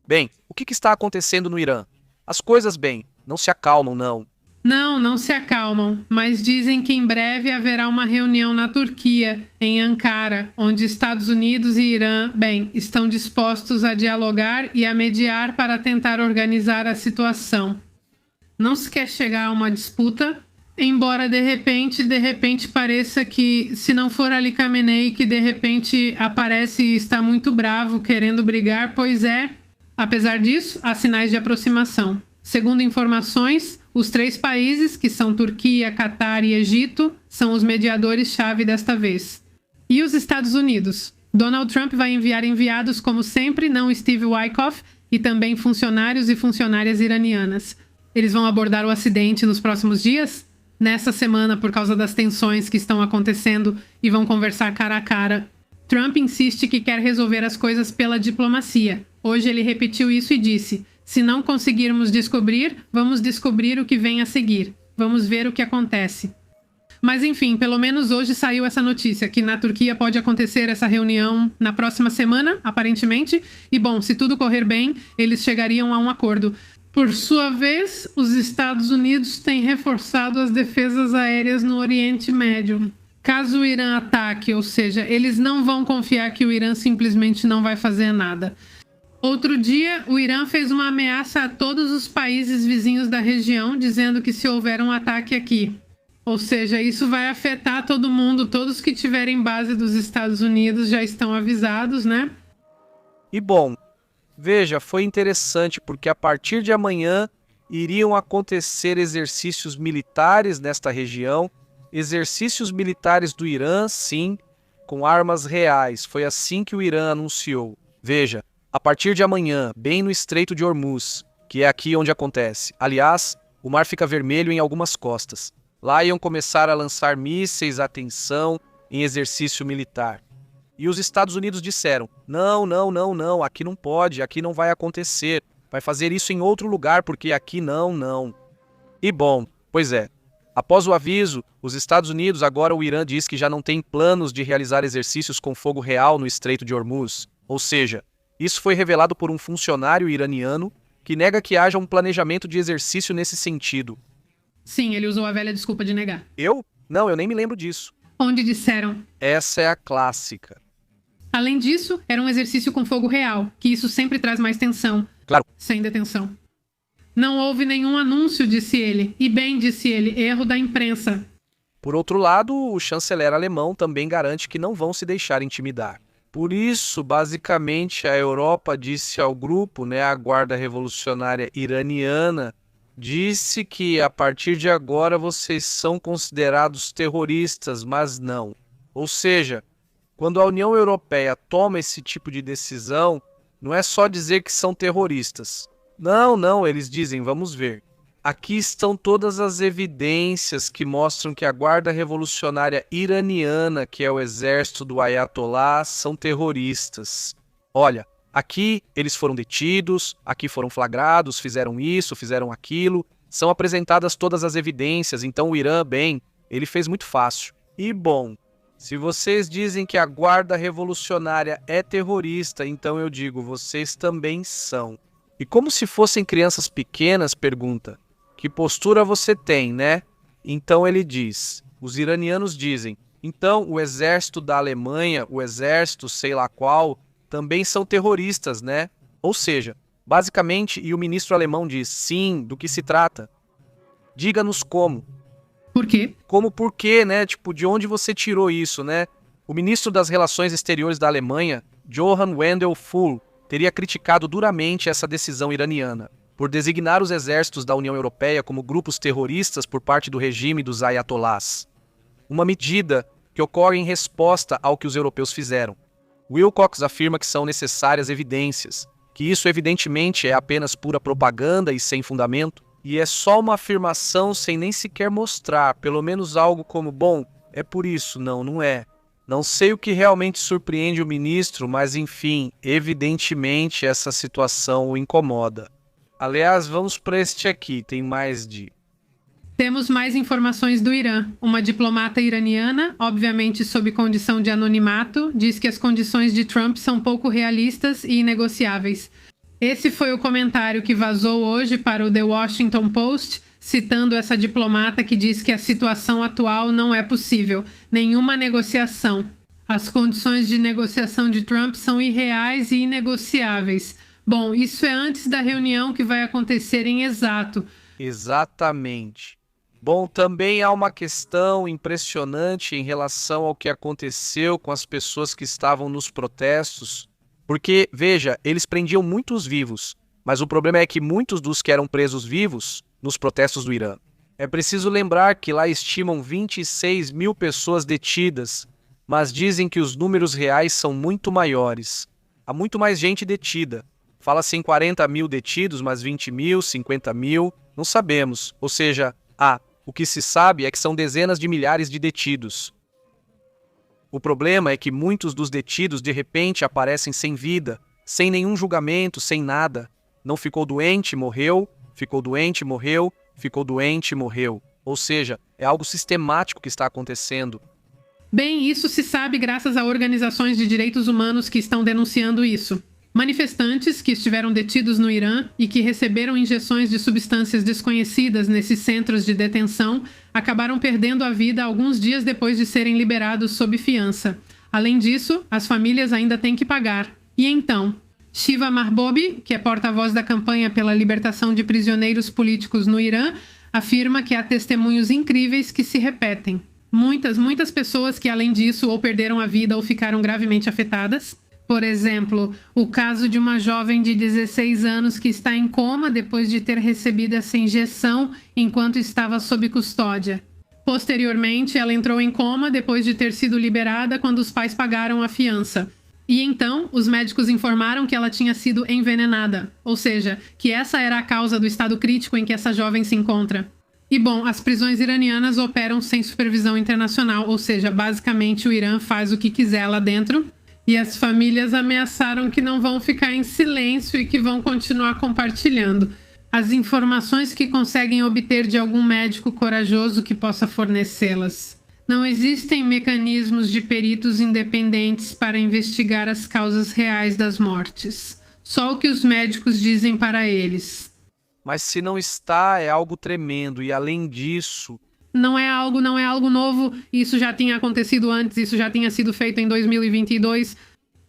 Bem, o que está acontecendo no Irã? As coisas, bem, não se acalmam, não. Não se acalmam, mas dizem que em breve haverá uma reunião na Turquia, em Ankara, onde Estados Unidos e Irã, estão dispostos a dialogar e a mediar para tentar organizar a situação. Não se quer chegar a uma disputa, embora de repente pareça que, se não for Ali Khamenei que de repente aparece e está muito bravo querendo brigar, pois é. Apesar disso, há sinais de aproximação. Segundo informações, os 3 países, que são Turquia, Catar e Egito, são os mediadores-chave desta vez. E os Estados Unidos? Donald Trump vai enviar enviados, como sempre, não Steve Witkoff, e também funcionários e funcionárias iranianas. Eles vão abordar o acidente nos próximos dias? Nessa semana, por causa das tensões que estão acontecendo, e vão conversar cara a cara. Trump insiste que quer resolver as coisas pela diplomacia. Hoje ele repetiu isso e disse: se não conseguirmos descobrir, vamos descobrir o que vem a seguir. Vamos ver o que acontece. Mas enfim, pelo menos hoje saiu essa notícia, que na Turquia pode acontecer essa reunião na próxima semana, aparentemente. E bom, se tudo correr bem, eles chegariam a um acordo. Por sua vez, os Estados Unidos têm reforçado as defesas aéreas no Oriente Médio. Caso o Irã ataque, ou seja, eles não vão confiar que o Irã simplesmente não vai fazer nada. Outro dia, o Irã fez uma ameaça a todos os países vizinhos da região, dizendo que se houver um ataque aqui, ou seja, isso vai afetar todo mundo, todos todos que tiverem base dos Estados Unidos já estão avisados, né? E bom, veja, foi interessante porque a partir de amanhã iriam acontecer exercícios militares nesta região, exercícios militares do Irã, sim, com armas reais. Foi assim que o Irã anunciou. Veja, a partir de amanhã, bem no Estreito de Hormuz, que é aqui onde acontece. Aliás, o mar fica vermelho em algumas costas. Lá iam começar a lançar mísseis, atenção, em exercício militar. E os Estados Unidos disseram, não, aqui não pode, aqui não vai acontecer. Vai fazer isso em outro lugar, porque aqui não. E bom, pois é, após o aviso, os Estados Unidos, agora o Irã diz que já não tem planos de realizar exercícios com fogo real no Estreito de Hormuz. Ou seja, isso foi revelado por um funcionário iraniano que nega que haja um planejamento de exercício nesse sentido. Sim, ele usou a velha desculpa de negar. Eu? Não, eu nem me lembro disso. Onde disseram. Essa é a clássica. Além disso, era um exercício com fogo real, que isso sempre traz mais tensão. Claro. Sem detenção. Não houve nenhum anúncio, disse ele. E bem, disse ele, erro da imprensa. Por outro lado, o chanceler alemão também garante que não vão se deixar intimidar. Por isso, basicamente, a Europa disse ao grupo, a Guarda Revolucionária Iraniana, disse que a partir de agora vocês são considerados terroristas, mas não. Ou seja, quando a União Europeia toma esse tipo de decisão, não é só dizer que são terroristas. Não, eles dizem, vamos ver. Aqui estão todas as evidências que mostram que a Guarda Revolucionária Iraniana, que é o exército do Ayatollah, são terroristas. Olha, aqui eles foram detidos, aqui foram flagrados, fizeram isso, fizeram aquilo. São apresentadas todas as evidências, então o Irã, bem, ele fez muito fácil. E bom, se vocês dizem que a Guarda Revolucionária é terrorista, então eu digo, vocês também são. E como se fossem crianças pequenas, pergunta, que postura você tem, né? Então ele diz, os iranianos dizem, então o exército da Alemanha, o exército sei lá qual, também são terroristas, né? Ou seja, basicamente, e o ministro alemão diz, sim, do que se trata? Diga-nos como. Por quê? Como por quê, né? De onde você tirou isso, né? O ministro das Relações Exteriores da Alemanha, Johann Wendell Fuhl, teria criticado duramente essa decisão iraniana, por designar os exércitos da União Europeia como grupos terroristas por parte do regime dos ayatollahs. Uma medida que ocorre em resposta ao que os europeus fizeram. Wilcox afirma que são necessárias evidências, que isso evidentemente é apenas pura propaganda e sem fundamento, e é só uma afirmação sem nem sequer mostrar, pelo menos algo como, bom, é por isso, não é. Não sei o que realmente surpreende o ministro, mas enfim, evidentemente essa situação o incomoda. Aliás, vamos para este aqui, tem mais de... Temos mais informações do Irã. Uma diplomata iraniana, obviamente sob condição de anonimato, diz que as condições de Trump são pouco realistas e inegociáveis. Esse foi o comentário que vazou hoje para o The Washington Post, citando essa diplomata que diz que a situação atual não é possível, nenhuma negociação. As condições de negociação de Trump são irreais e inegociáveis. Bom, isso é antes da reunião que vai acontecer em exato. Exatamente. Bom, também há uma questão impressionante em relação ao que aconteceu com as pessoas que estavam nos protestos, porque, veja, eles prendiam muitos vivos, mas o problema é que muitos dos que eram presos vivos nos protestos do Irã. É preciso lembrar que lá estimam 26 mil pessoas detidas, mas dizem que os números reais são muito maiores. Há muito mais gente detida. Fala-se em 40 mil detidos, mas 20 mil, 50 mil, não sabemos. Ou seja, o que se sabe é que são dezenas de milhares de detidos. O problema é que muitos dos detidos de repente aparecem sem vida, sem nenhum julgamento, sem nada. Não ficou doente, morreu, ficou doente, morreu, ficou doente, morreu. Ou seja, é algo sistemático que está acontecendo. Bem, isso se sabe graças a organizações de direitos humanos que estão denunciando isso. Manifestantes que estiveram detidos no Irã e que receberam injeções de substâncias desconhecidas nesses centros de detenção acabaram perdendo a vida alguns dias depois de serem liberados sob fiança. Além disso, as famílias ainda têm que pagar. E então, Shiva Mahboobi, que é porta-voz da campanha pela libertação de prisioneiros políticos no Irã, afirma que há testemunhos incríveis que se repetem. Muitas pessoas que, além disso, ou perderam a vida ou ficaram gravemente afetadas. Por exemplo, o caso de uma jovem de 16 anos que está em coma depois de ter recebido essa injeção enquanto estava sob custódia. Posteriormente, ela entrou em coma depois de ter sido liberada quando os pais pagaram a fiança. E então, os médicos informaram que ela tinha sido envenenada, ou seja, que essa era a causa do estado crítico em que essa jovem se encontra. E bom, as prisões iranianas operam sem supervisão internacional, ou seja, basicamente o Irã faz o que quiser lá dentro. E as famílias ameaçaram que não vão ficar em silêncio e que vão continuar compartilhando as informações que conseguem obter de algum médico corajoso que possa fornecê-las. Não existem mecanismos de peritos independentes para investigar as causas reais das mortes. Só o que os médicos dizem para eles. Mas se não está, é algo tremendo. E além disso... Não é algo novo, isso já tinha acontecido antes, isso já tinha sido feito em 2022.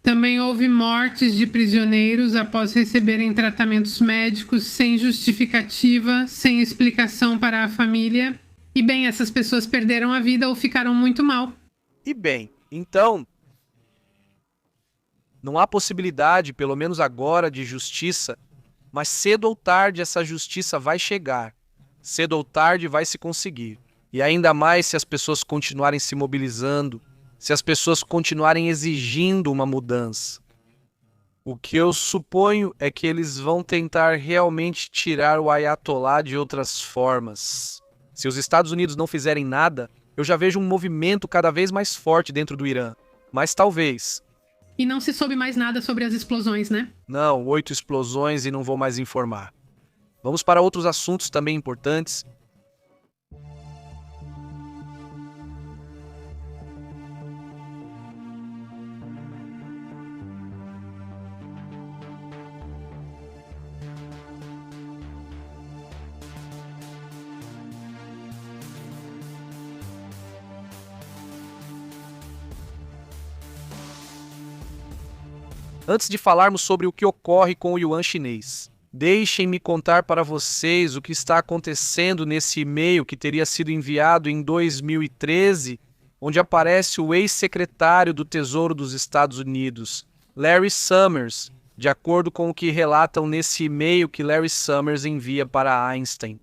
Também houve mortes de prisioneiros após receberem tratamentos médicos sem justificativa, sem explicação para a família. E bem, essas pessoas perderam a vida ou ficaram muito mal. E bem, então... não há possibilidade, pelo menos agora, de justiça, mas cedo ou tarde essa justiça vai chegar. Cedo ou tarde vai se conseguir. E ainda mais se as pessoas continuarem se mobilizando, se as pessoas continuarem exigindo uma mudança. O que eu suponho é que eles vão tentar realmente tirar o Ayatollah de outras formas. Se os Estados Unidos não fizerem nada, eu já vejo um movimento cada vez mais forte dentro do Irã. Mas talvez. E não se soube mais nada sobre as explosões, né? Não, 8 explosões e não vou mais informar. Vamos para outros assuntos também importantes. Antes de falarmos sobre o que ocorre com o yuan chinês, deixem-me contar para vocês o que está acontecendo nesse e-mail que teria sido enviado em 2013, onde aparece o ex-secretário do Tesouro dos Estados Unidos, Larry Summers, de acordo com o que relatam nesse e-mail que Larry Summers envia para Einstein.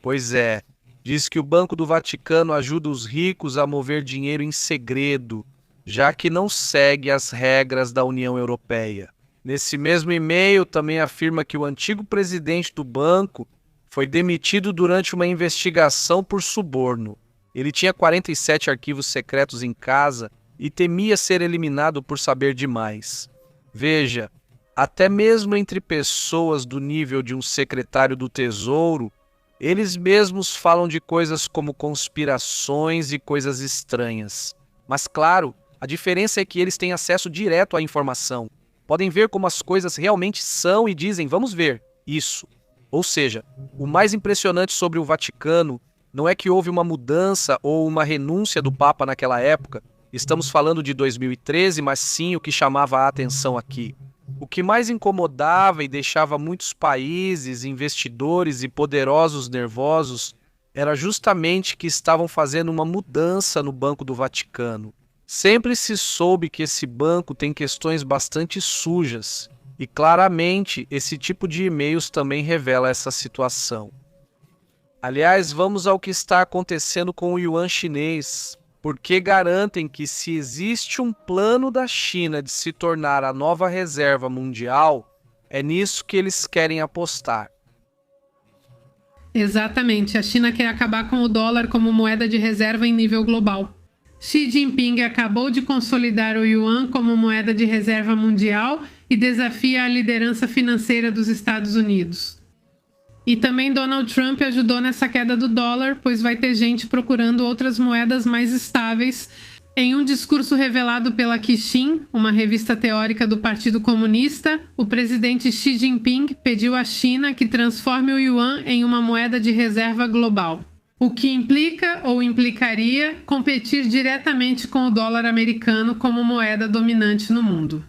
Pois é, diz que o Banco do Vaticano ajuda os ricos a mover dinheiro em segredo, já que não segue as regras da União Europeia. Nesse mesmo e-mail também afirma que o antigo presidente do banco foi demitido durante uma investigação por suborno. Ele tinha 47 arquivos secretos em casa e temia ser eliminado por saber demais. Veja, até mesmo entre pessoas do nível de um secretário do Tesouro, eles mesmos falam de coisas como conspirações e coisas estranhas. Mas claro, a diferença é que eles têm acesso direto à informação. Podem ver como as coisas realmente são e dizem, vamos ver, isso. Ou seja, o mais impressionante sobre o Vaticano não é que houve uma mudança ou uma renúncia do Papa naquela época. Estamos falando de 2013, mas sim o que chamava a atenção aqui. O que mais incomodava e deixava muitos países, investidores e poderosos nervosos era justamente que estavam fazendo uma mudança no Banco do Vaticano. Sempre se soube que esse banco tem questões bastante sujas, e claramente esse tipo de e-mails também revela essa situação. Aliás, vamos ao que está acontecendo com o yuan chinês, porque garantem que se existe um plano da China de se tornar a nova reserva mundial, é nisso que eles querem apostar. Exatamente, a China quer acabar com o dólar como moeda de reserva em nível global. Xi Jinping acabou de consolidar o yuan como moeda de reserva mundial e desafia a liderança financeira dos Estados Unidos. E também Donald Trump ajudou nessa queda do dólar, pois vai ter gente procurando outras moedas mais estáveis. Em um discurso revelado pela Kixin, uma revista teórica do Partido Comunista, o presidente Xi Jinping pediu à China que transforme o yuan em uma moeda de reserva global. O que implica ou implicaria competir diretamente com o dólar americano como moeda dominante no mundo.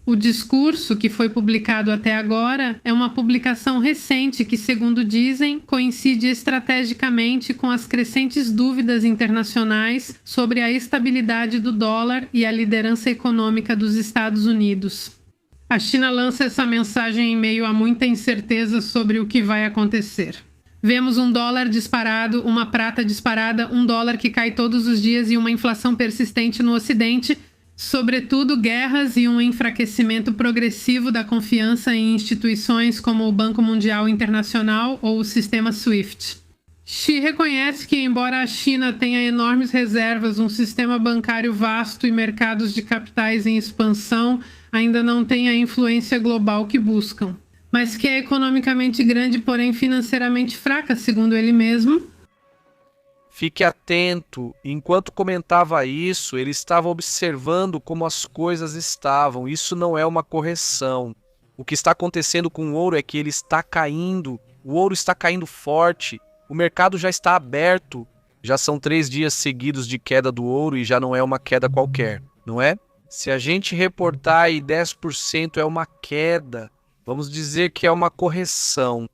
O discurso que foi publicado até agora é uma publicação recente que, segundo dizem, coincide estrategicamente com as crescentes dúvidas internacionais sobre a estabilidade do dólar e a liderança econômica dos Estados Unidos. A China lança essa mensagem em meio a muita incerteza sobre o que vai acontecer. Vemos um dólar disparado, uma prata disparada, um dólar que cai todos os dias e uma inflação persistente no Ocidente, sobretudo guerras e um enfraquecimento progressivo da confiança em instituições como o Banco Mundial Internacional ou o sistema SWIFT. Xi reconhece que, embora a China tenha enormes reservas, um sistema bancário vasto e mercados de capitais em expansão, ainda não tem a influência global que buscam, mas que é economicamente grande, porém financeiramente fraca, segundo ele mesmo. Fique atento, enquanto comentava isso, ele estava observando como as coisas estavam. Isso não é uma correção. O que está acontecendo com o ouro é que ele está caindo, o ouro está caindo forte, o mercado já está aberto. Já são 3 dias seguidos de queda do ouro e já não é uma queda qualquer, não é? Se a gente reportar aí 10% é uma queda, vamos dizer que é uma correção.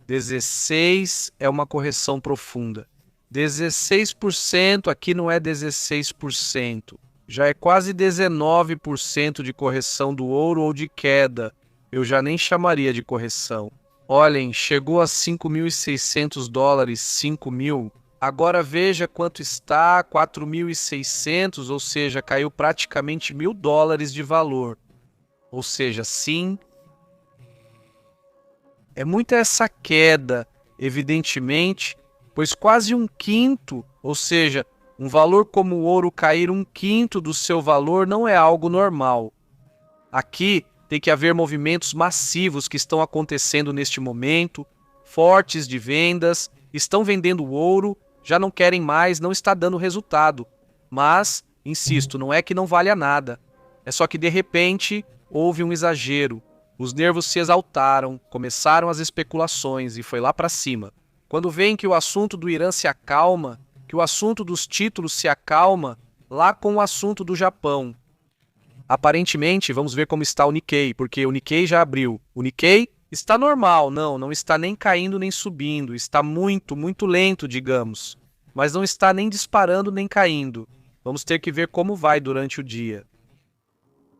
16% é uma correção profunda. 16% aqui não é 16%, já é quase 19% de correção do ouro ou de queda. Eu já nem chamaria de correção. Olhem, chegou a $5.600, 5.000. Agora veja quanto está, 4.600, ou seja, caiu praticamente $1.000 de valor. Ou seja, sim, é muita essa queda, evidentemente, pois quase 1/5, ou seja, um valor como o ouro cair 1/5 do seu valor não é algo normal. Aqui tem que haver movimentos massivos que estão acontecendo neste momento, fortes de vendas, estão vendendo ouro, já não querem mais, não está dando resultado. Mas, insisto, não é que não valha nada, é só que de repente houve um exagero, os nervos se exaltaram, começaram as especulações e foi lá para cima. Quando veem que o assunto do Irã se acalma, que o assunto dos títulos se acalma, lá com o assunto do Japão. Aparentemente, vamos ver como está o Nikkei, porque o Nikkei já abriu. O Nikkei está normal, não está nem caindo nem subindo, está muito, muito lento, digamos. Mas não está nem disparando nem caindo. Vamos ter que ver como vai durante o dia.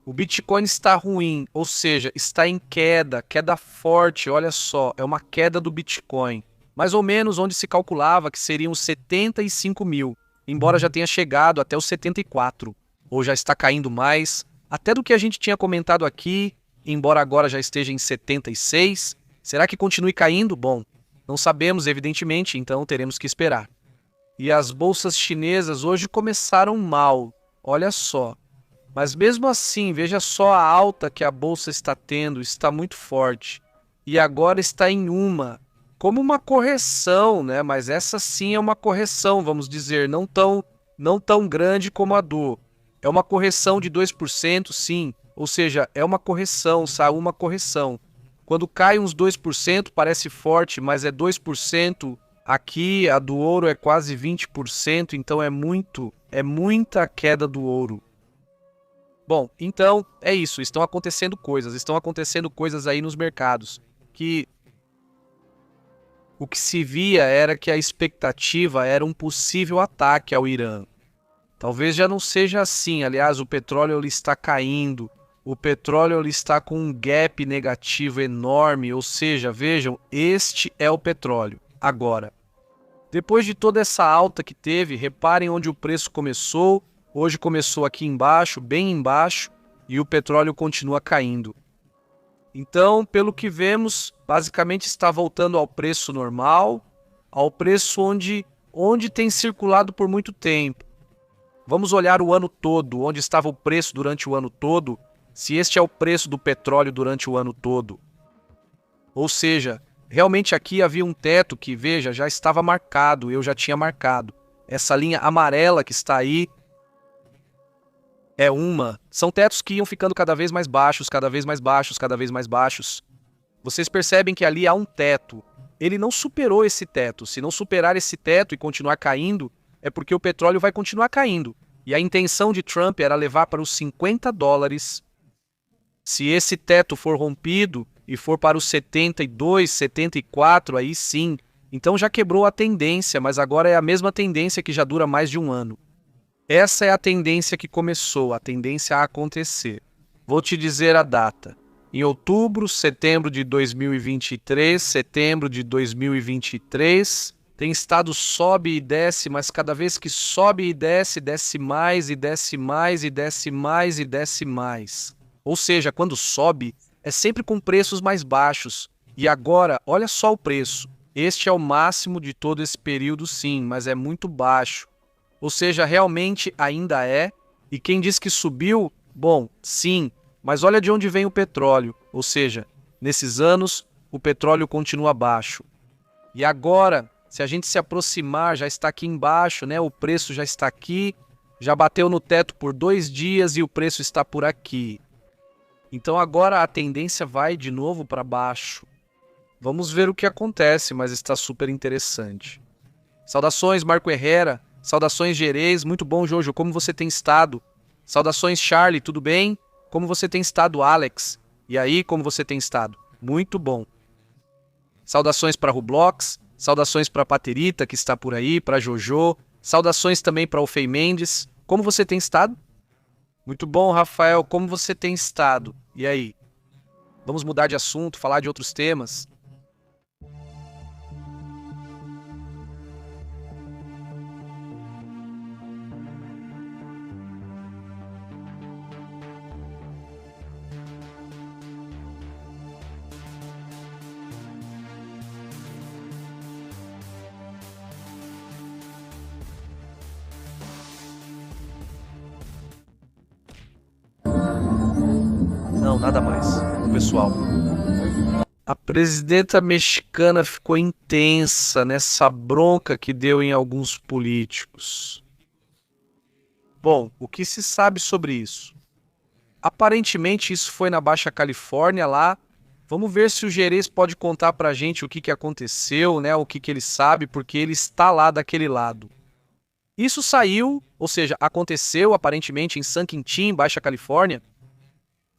O Bitcoin está ruim, ou seja, está em queda, queda forte, olha só, é uma queda do Bitcoin. Mais ou menos onde se calculava que seriam 75 mil, embora já tenha chegado até os 74, ou já está caindo mais, até do que a gente tinha comentado aqui, embora agora já esteja em 76. Será que continue caindo? Bom, não sabemos, evidentemente, então teremos que esperar. E as bolsas chinesas hoje começaram mal, olha só. Mas mesmo assim, veja só a alta que a bolsa está tendo, está muito forte. E agora está em como uma correção, né? Mas essa sim é uma correção, vamos dizer, não tão grande como a do. É uma correção de 2%, sim. Ou seja, é uma correção, saiu uma correção. Quando cai uns 2% parece forte, mas é 2%. Aqui a do ouro é quase 20%, então é muita queda do ouro. Bom, então é isso, estão acontecendo coisas aí nos mercados, que o que se via era que a expectativa era um possível ataque ao Irã. Talvez já não seja assim, aliás, o petróleo ele está caindo, o petróleo ele está com um gap negativo enorme, ou seja, vejam, este é o petróleo. Agora, depois de toda essa alta que teve, reparem onde o preço começou, hoje começou aqui embaixo, bem embaixo, e o petróleo continua caindo. Então, pelo que vemos, basicamente está voltando ao preço normal, ao preço onde tem circulado por muito tempo. Vamos olhar o ano todo, onde estava o preço durante o ano todo, se este é o preço do petróleo durante o ano todo. Ou seja, realmente aqui havia um teto que, veja, já estava marcado, eu já tinha marcado. Essa linha amarela que está aí, são tetos que iam ficando cada vez mais baixos, cada vez mais baixos, cada vez mais baixos. Vocês percebem que ali há um teto. Ele não superou esse teto. Se não superar esse teto e continuar caindo, é porque o petróleo vai continuar caindo. E a intenção de Trump era levar para os $50. Se esse teto for rompido e for para os 72, 74, aí sim. Então já quebrou a tendência, mas agora é a mesma tendência que já dura mais de um ano. Essa é a tendência que começou, a tendência a acontecer. Vou te dizer a data. Em outubro, setembro de 2023, setembro de 2023, tem estado sobe e desce, mas cada vez que sobe e desce, desce mais e desce mais e desce mais e desce mais. Ou seja, quando sobe, é sempre com preços mais baixos. E agora, olha só o preço. Este é o máximo de todo esse período, sim, mas é muito baixo. Ou seja, realmente ainda é. E quem diz que subiu, bom, sim, mas olha de onde vem o petróleo. Ou seja, nesses anos, o petróleo continua baixo. E agora, se a gente se aproximar, já está aqui embaixo, né? O preço já está aqui, já bateu no teto por 2 dias e o preço está por aqui. Então agora a tendência vai de novo para baixo. Vamos ver o que acontece, mas está super interessante. Saudações, Marco Herrera. Saudações, Gerês. Muito bom, Jojo. Como você tem estado? Saudações, Charlie. Tudo bem? Como você tem estado, Alex? E aí, como você tem estado? Muito bom. Saudações para Rublox. Saudações para Paterita, que está por aí. Para Jojo. Saudações também para o Fei Mendes. Como você tem estado? Muito bom, Rafael. Como você tem estado? E aí? Vamos mudar de assunto, falar de outros temas? Não, nada mais. O pessoal. A presidenta mexicana ficou intensa nessa bronca que deu em alguns políticos. Bom, o que se sabe sobre isso? Aparentemente isso foi na Baixa Califórnia lá. Vamos ver se o Gerês pode contar pra gente o que aconteceu, né? O que ele sabe, porque ele está lá daquele lado. Isso saiu, ou seja, aconteceu aparentemente em San Quintín, Baixa Califórnia.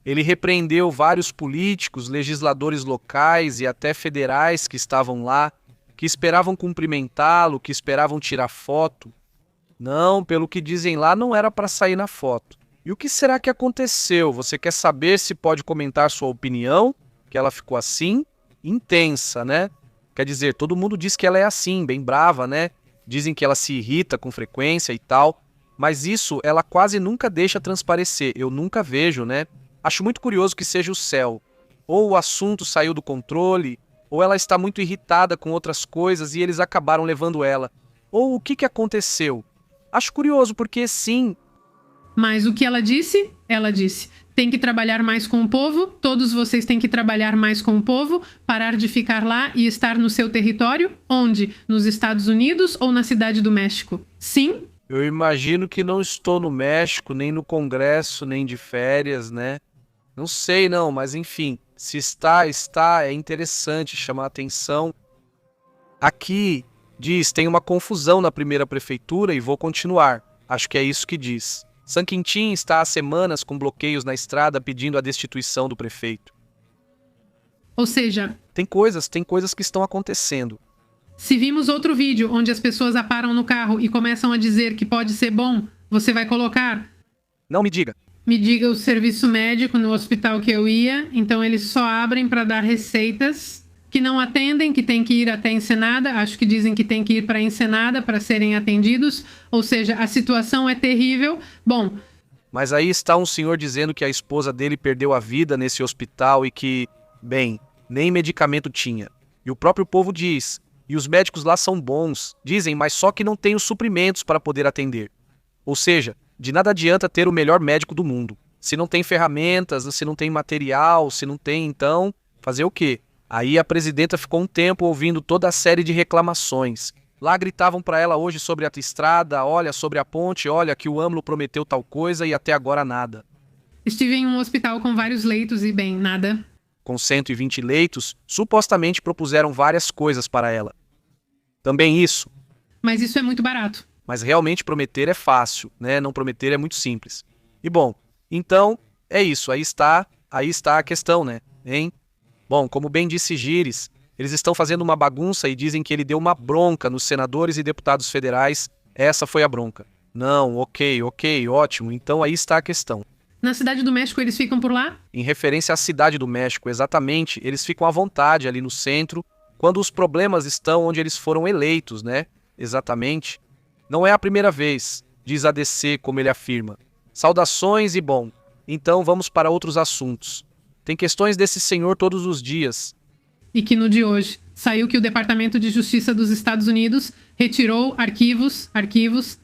Ele repreendeu vários políticos, legisladores locais e até federais que estavam lá, que esperavam cumprimentá-lo, que esperavam tirar foto. Não, pelo que dizem lá, não era para sair na foto. E o que será que aconteceu? Você quer saber se pode comentar sua opinião? Que ela ficou assim? Intensa, né? Quer dizer, todo mundo diz que ela é assim, bem brava, né? Dizem que ela se irrita com frequência e tal. Mas isso ela quase nunca deixa transparecer. Eu nunca vejo, né? Acho muito curioso que seja o céu. Ou o assunto saiu do controle, ou ela está muito irritada com outras coisas e eles acabaram levando ela. Ou o que aconteceu? Acho curioso porque sim. Mas o que ela disse? Ela disse: tem que trabalhar mais com o povo, todos vocês têm que trabalhar mais com o povo, parar de ficar lá e estar no seu território. Onde? Nos Estados Unidos ou na Cidade do México? Sim? Eu imagino que não estou no México, nem no Congresso, nem de férias, né? Não sei não, mas enfim, se está, é interessante chamar a atenção. Aqui diz, tem uma confusão na primeira prefeitura e vou continuar. Acho que é isso que diz. San Quintín está há semanas com bloqueios na estrada pedindo a destituição do prefeito. Ou seja, Tem coisas que estão acontecendo. se vimos outro vídeo onde as pessoas aparam no carro e começam a dizer que pode ser bom, você vai colocar? Não me diga. Me diga o serviço médico no hospital que eu ia, então eles só abrem para dar receitas, que não atendem, que tem que ir até Ensenada, acho que dizem que tem que ir para Ensenada para serem atendidos, ou seja, a situação é terrível. Bom, Mas aí está um senhor dizendo que a esposa dele perdeu a vida nesse hospital e que, bem, nem medicamento tinha. E o próprio povo diz, e os médicos lá são bons, dizem, mas só que não tem os suprimentos para poder atender. Ou seja, de nada adianta ter o melhor médico do mundo. Se não tem ferramentas, se não tem material, se não tem, então, fazer o quê? Aí a presidenta ficou um tempo ouvindo toda a série de reclamações. Lá gritavam para ela hoje sobre a estrada, olha, sobre a ponte, olha, que o AMLO prometeu tal coisa e até agora nada. estive em um hospital com vários leitos e, bem, nada. Com 120 leitos, supostamente propuseram várias coisas para ela. Também isso. Mas isso é muito barato. Mas realmente prometer é fácil, né? Não prometer é muito simples. E bom, então, é isso. Aí está. aí está a questão, né? Hein? Bom, como bem disse Gires, eles estão fazendo uma bagunça e dizem que ele deu uma bronca nos senadores e deputados federais. Essa foi a bronca. Não, ok, ótimo. Então aí está a questão. Na Cidade do México eles ficam por lá? Em referência à Cidade do México, exatamente, eles ficam à vontade ali no centro, quando os problemas estão onde eles foram eleitos, né? Exatamente. Não é a primeira vez, diz a DC, como ele afirma. Saudações e bom. Então vamos para outros assuntos. Tem questões desse senhor todos os dias. E que no de hoje saiu que o Departamento de Justiça dos Estados Unidos retirou arquivos,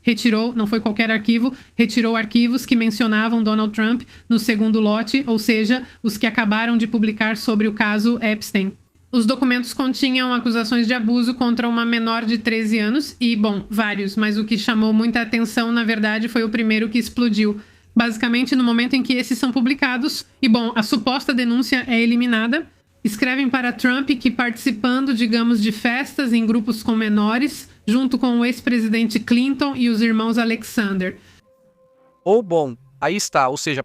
retirou, não foi qualquer arquivo, retirou arquivos que mencionavam Donald Trump no segundo lote, ou seja, os que acabaram de publicar sobre o caso Epstein. Os documentos continham acusações de abuso contra uma menor de 13 anos e, bom, vários, mas o que chamou muita atenção, na verdade, foi o primeiro que explodiu. Basicamente, no momento em que esses são publicados, e, bom, a suposta denúncia é eliminada, escrevem para Trump que participando, digamos, de festas em grupos com menores, junto com o ex-presidente Clinton e os irmãos Alexander. Ou bom, aí está, ou seja,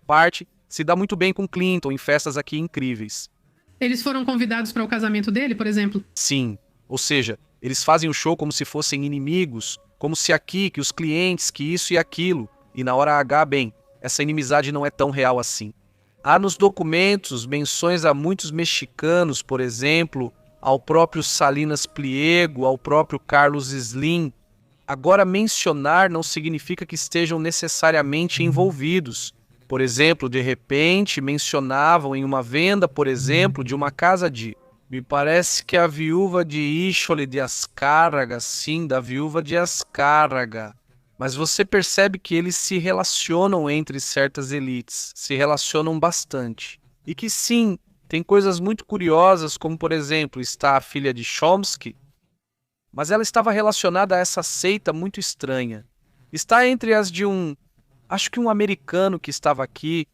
se dá muito bem com Clinton em festas aqui incríveis. Eles foram convidados para o casamento dele, por exemplo? Sim, ou seja, eles fazem o show como se fossem inimigos, como se aqui, que os clientes, que isso e aquilo, e na hora H, bem, essa inimizade não é tão real assim. Há nos documentos menções a muitos mexicanos, por exemplo, ao próprio Salinas Pliego, ao próprio Carlos Slim. Agora, mencionar não significa que estejam necessariamente envolvidos. Por exemplo, de repente, mencionavam em uma venda, por exemplo, de uma casa de... Me parece que a viúva de Ixole de Azcárraga, sim, da viúva de Azcárraga. Mas você percebe que eles se relacionam entre certas elites, se relacionam bastante. E que sim, tem coisas muito curiosas, como por exemplo, está a filha de Chomsky, mas ela estava relacionada a essa seita muito estranha. Está entre as de acho que um americano que estava aqui.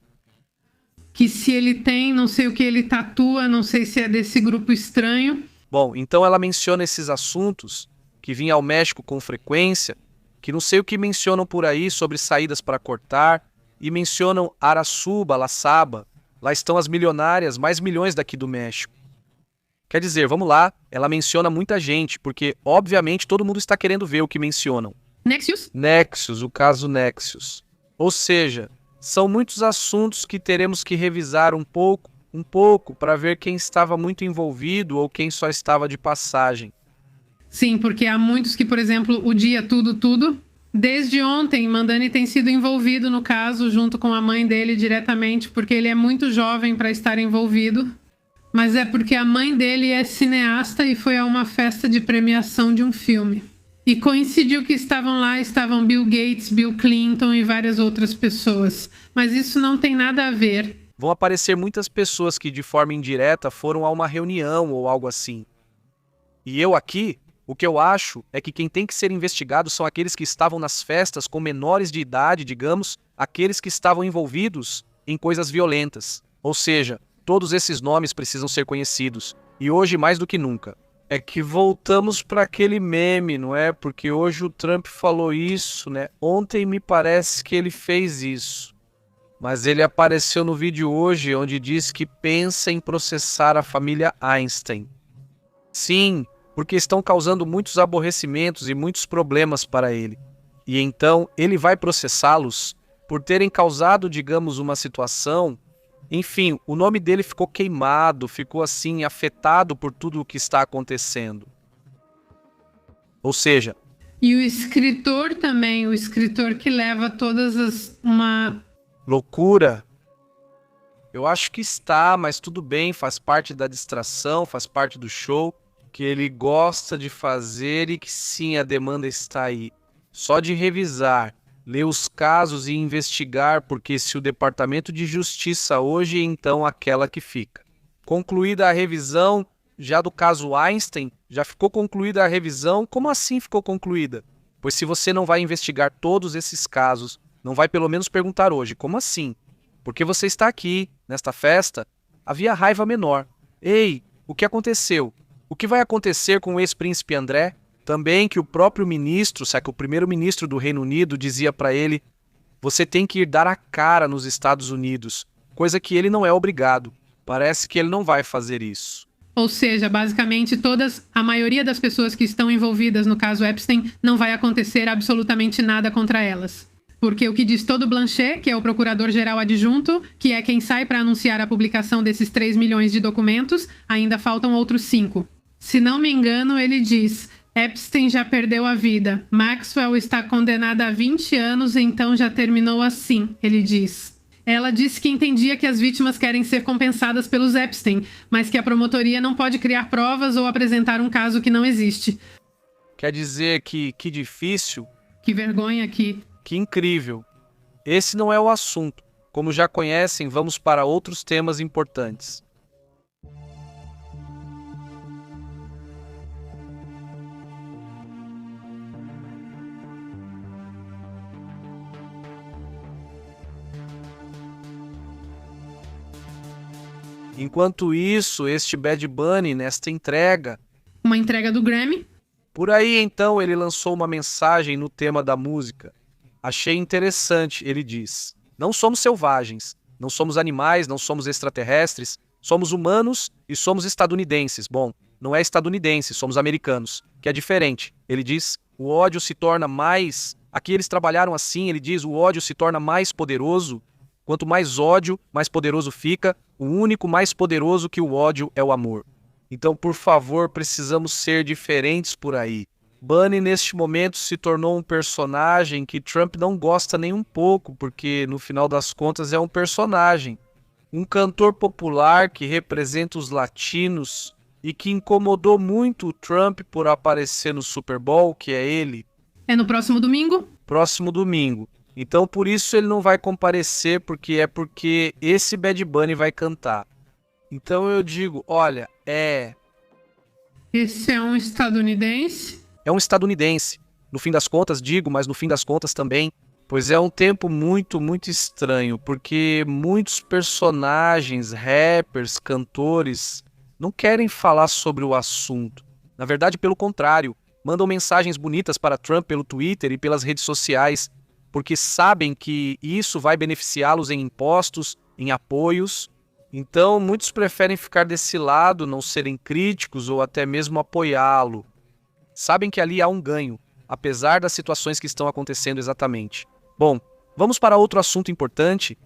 Que se ele tem, não sei o que ele tatua, não sei se é desse grupo estranho. Bom, então ela menciona esses assuntos, que vinha ao México com frequência, que não sei o que mencionam por aí sobre saídas para cortar, e mencionam Araçuba, Laçaba. Lá estão as milionárias, mais milhões daqui do México. Quer dizer, vamos lá, ela menciona muita gente, porque obviamente todo mundo está querendo ver o que mencionam. Nexus, o caso Nexus. Ou seja, são muitos assuntos que teremos que revisar um pouco, para ver quem estava muito envolvido ou quem só estava de passagem. Sim, porque há muitos que, por exemplo, o dia tudo, desde ontem, Mandani tem sido envolvido no caso, junto com a mãe dele diretamente, porque ele é muito jovem para estar envolvido, mas é porque a mãe dele é cineasta e foi a uma festa de premiação de um filme. E coincidiu que estavam Bill Gates, Bill Clinton e várias outras pessoas. Mas isso não tem nada a ver. Vão aparecer muitas pessoas que de forma indireta foram a uma reunião ou algo assim. E eu aqui, o que eu acho é que quem tem que ser investigado são aqueles que estavam nas festas com menores de idade, digamos, aqueles que estavam envolvidos em coisas violentas. Ou seja, todos esses nomes precisam ser conhecidos. E hoje mais do que nunca. É que voltamos para aquele meme, não é? Porque hoje o Trump falou isso, né? Ontem me parece que ele fez isso. Mas ele apareceu no vídeo hoje onde diz que pensa em processar a família Einstein. Sim, porque estão causando muitos aborrecimentos e muitos problemas para ele. E então ele vai processá-los por terem causado, digamos, uma situação... Enfim, o nome dele ficou queimado, ficou assim, afetado por tudo o que está acontecendo. Ou seja... E o escritor também, o escritor que leva uma... Loucura? Eu acho que está, mas tudo bem, faz parte da distração, faz parte do show, que ele gosta de fazer e que sim, a demanda está aí. Só de revisar... ler os casos e investigar, porque se o Departamento de Justiça hoje, então aquela que fica. Concluída a revisão, já do caso Einstein, já ficou concluída a revisão? Como assim ficou concluída? Pois se você não vai investigar todos esses casos, não vai pelo menos perguntar hoje, como assim? Porque você está aqui, nesta festa, havia raiva menor. Ei, o que aconteceu? O que vai acontecer com o ex-príncipe André? Também que o próprio ministro, que o primeiro-ministro do Reino Unido dizia para ele: você tem que ir dar a cara nos Estados Unidos. coisa que ele não é obrigado. Parece que ele não vai fazer isso. Ou seja, basicamente a maioria das pessoas que estão envolvidas no caso Epstein não vai acontecer absolutamente nada contra elas. Porque o que diz todo Blanchet, que é o procurador-geral adjunto, que é quem sai para anunciar a publicação desses 3 milhões de documentos, ainda faltam outros 5. Se não me engano, ele diz: Epstein já perdeu a vida. Maxwell está condenada a 20 anos, então já terminou assim, ele diz. Ela disse que entendia que as vítimas querem ser compensadas pelos Epstein, mas que a promotoria não pode criar provas ou apresentar um caso que não existe. Quer dizer que difícil, Que vergonha que... que incrível. Esse não é o assunto. Como já conhecem, vamos para outros temas importantes. Enquanto isso, este Bad Bunny, nesta entrega... Uma entrega do Grammy? Por aí, então, ele lançou uma mensagem no tema da música. Achei interessante, ele diz. Não somos selvagens, não somos animais, não somos extraterrestres, somos humanos e somos estadunidenses. Bom, não é estadunidense, somos americanos, que é diferente. Ele diz, o ódio se torna mais... Aqui eles trabalharam assim, ele diz, o ódio se torna mais poderoso. Quanto mais ódio, mais poderoso fica. O único mais poderoso que o ódio é o amor. Então, por favor, precisamos ser diferentes por aí. Bunny, neste momento, se tornou um personagem que Trump não gosta nem um pouco, porque, no final das contas, é um personagem. Um cantor popular que representa os latinos e que incomodou muito o Trump por aparecer no Super Bowl, que é ele. É no próximo domingo? Próximo domingo. Então, por isso ele não vai comparecer, porque esse Bad Bunny vai cantar. Então eu digo, olha, Esse é um estadunidense? É um estadunidense. No fim das contas, digo, mas no fim das contas também. Pois é um tempo muito, muito estranho, porque muitos personagens, rappers, cantores, não querem falar sobre o assunto. Na verdade, pelo contrário, mandam mensagens bonitas para Trump pelo Twitter e pelas redes sociais, porque sabem que isso vai beneficiá-los em impostos, em apoios. Então, muitos preferem ficar desse lado, não serem críticos ou até mesmo apoiá-lo. Sabem que ali há um ganho, apesar das situações que estão acontecendo exatamente. Bom, vamos para outro assunto importante.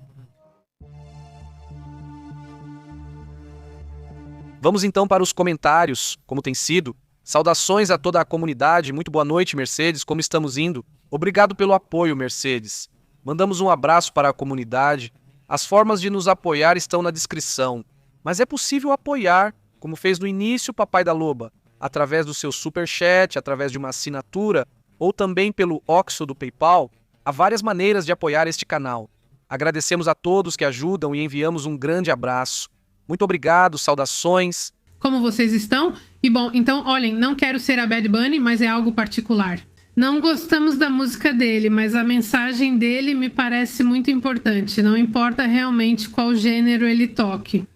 Vamos então para os comentários, como tem sido. Saudações a toda a comunidade, muito boa noite, Mercedes, como estamos indo? Obrigado pelo apoio, Mercedes. Mandamos um abraço para a comunidade. As formas de nos apoiar estão na descrição. Mas é possível apoiar, como fez no início o Papai da Loba, através do seu superchat, através de uma assinatura, ou também pelo Oxo do PayPal. Há várias maneiras de apoiar este canal. Agradecemos a todos que ajudam e enviamos um grande abraço. Muito obrigado, saudações. Como vocês estão? E bom, então, olhem, não quero ser a Bad Bunny, mas é algo particular. Não gostamos da música dele, mas a mensagem dele me parece muito importante. Não importa realmente qual gênero ele toque.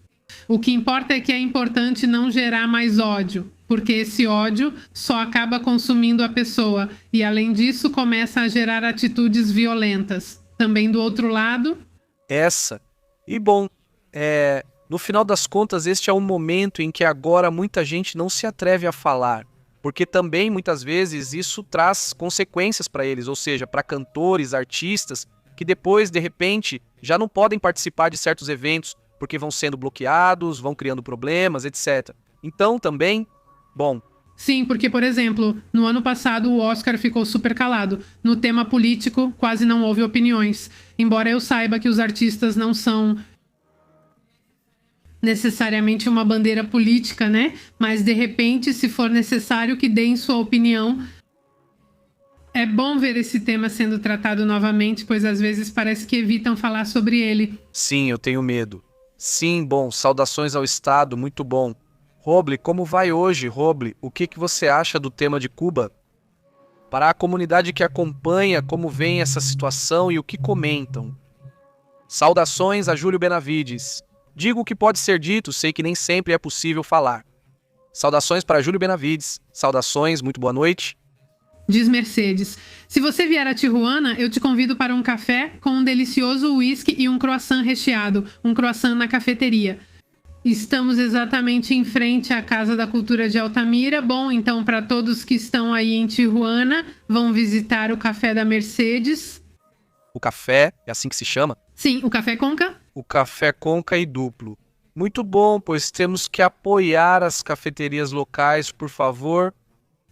O que importa é que é importante não gerar mais ódio, porque esse ódio só acaba consumindo a pessoa e, além disso, começa a gerar atitudes violentas. Também do outro lado... E bom, no final das contas, este é um momento em que agora muita gente não se atreve a falar. Porque também, muitas vezes, isso traz consequências para eles, ou seja, para cantores, artistas, que depois, de repente, já não podem participar de certos eventos, porque vão sendo bloqueados, vão criando problemas, etc. Então, também, bom... Sim, porque, por exemplo, no ano passado o Oscar ficou super calado. No tema político, quase não houve opiniões. Embora eu saiba que os artistas não são... necessariamente uma bandeira política, né? Mas, de repente, se for necessário que deem sua opinião. É bom ver esse tema sendo tratado novamente, pois às vezes parece que evitam falar sobre ele. Sim, eu tenho medo. Sim, bom, saudações ao Estado, muito bom. Roble, como vai hoje, Roble? O que você acha do tema de Cuba? Para a comunidade que acompanha como vem essa situação e o que comentam. Saudações a Júlio Benavides. Digo o que pode ser dito, sei que nem sempre é possível falar. Saudações para Júlio Benavides. Saudações, muito boa noite. Diz Mercedes: se você vier a Tijuana, eu te convido para um café com um delicioso uísque e um croissant recheado, um croissant na cafeteria. Estamos exatamente em frente à Casa da Cultura de Altamira. Bom, então para todos que estão aí em Tijuana, vão visitar o café da Mercedes. O café, é assim que se chama? Sim, o Café Conca. O café Conca e duplo. Muito bom, pois temos que apoiar as cafeterias locais, por favor.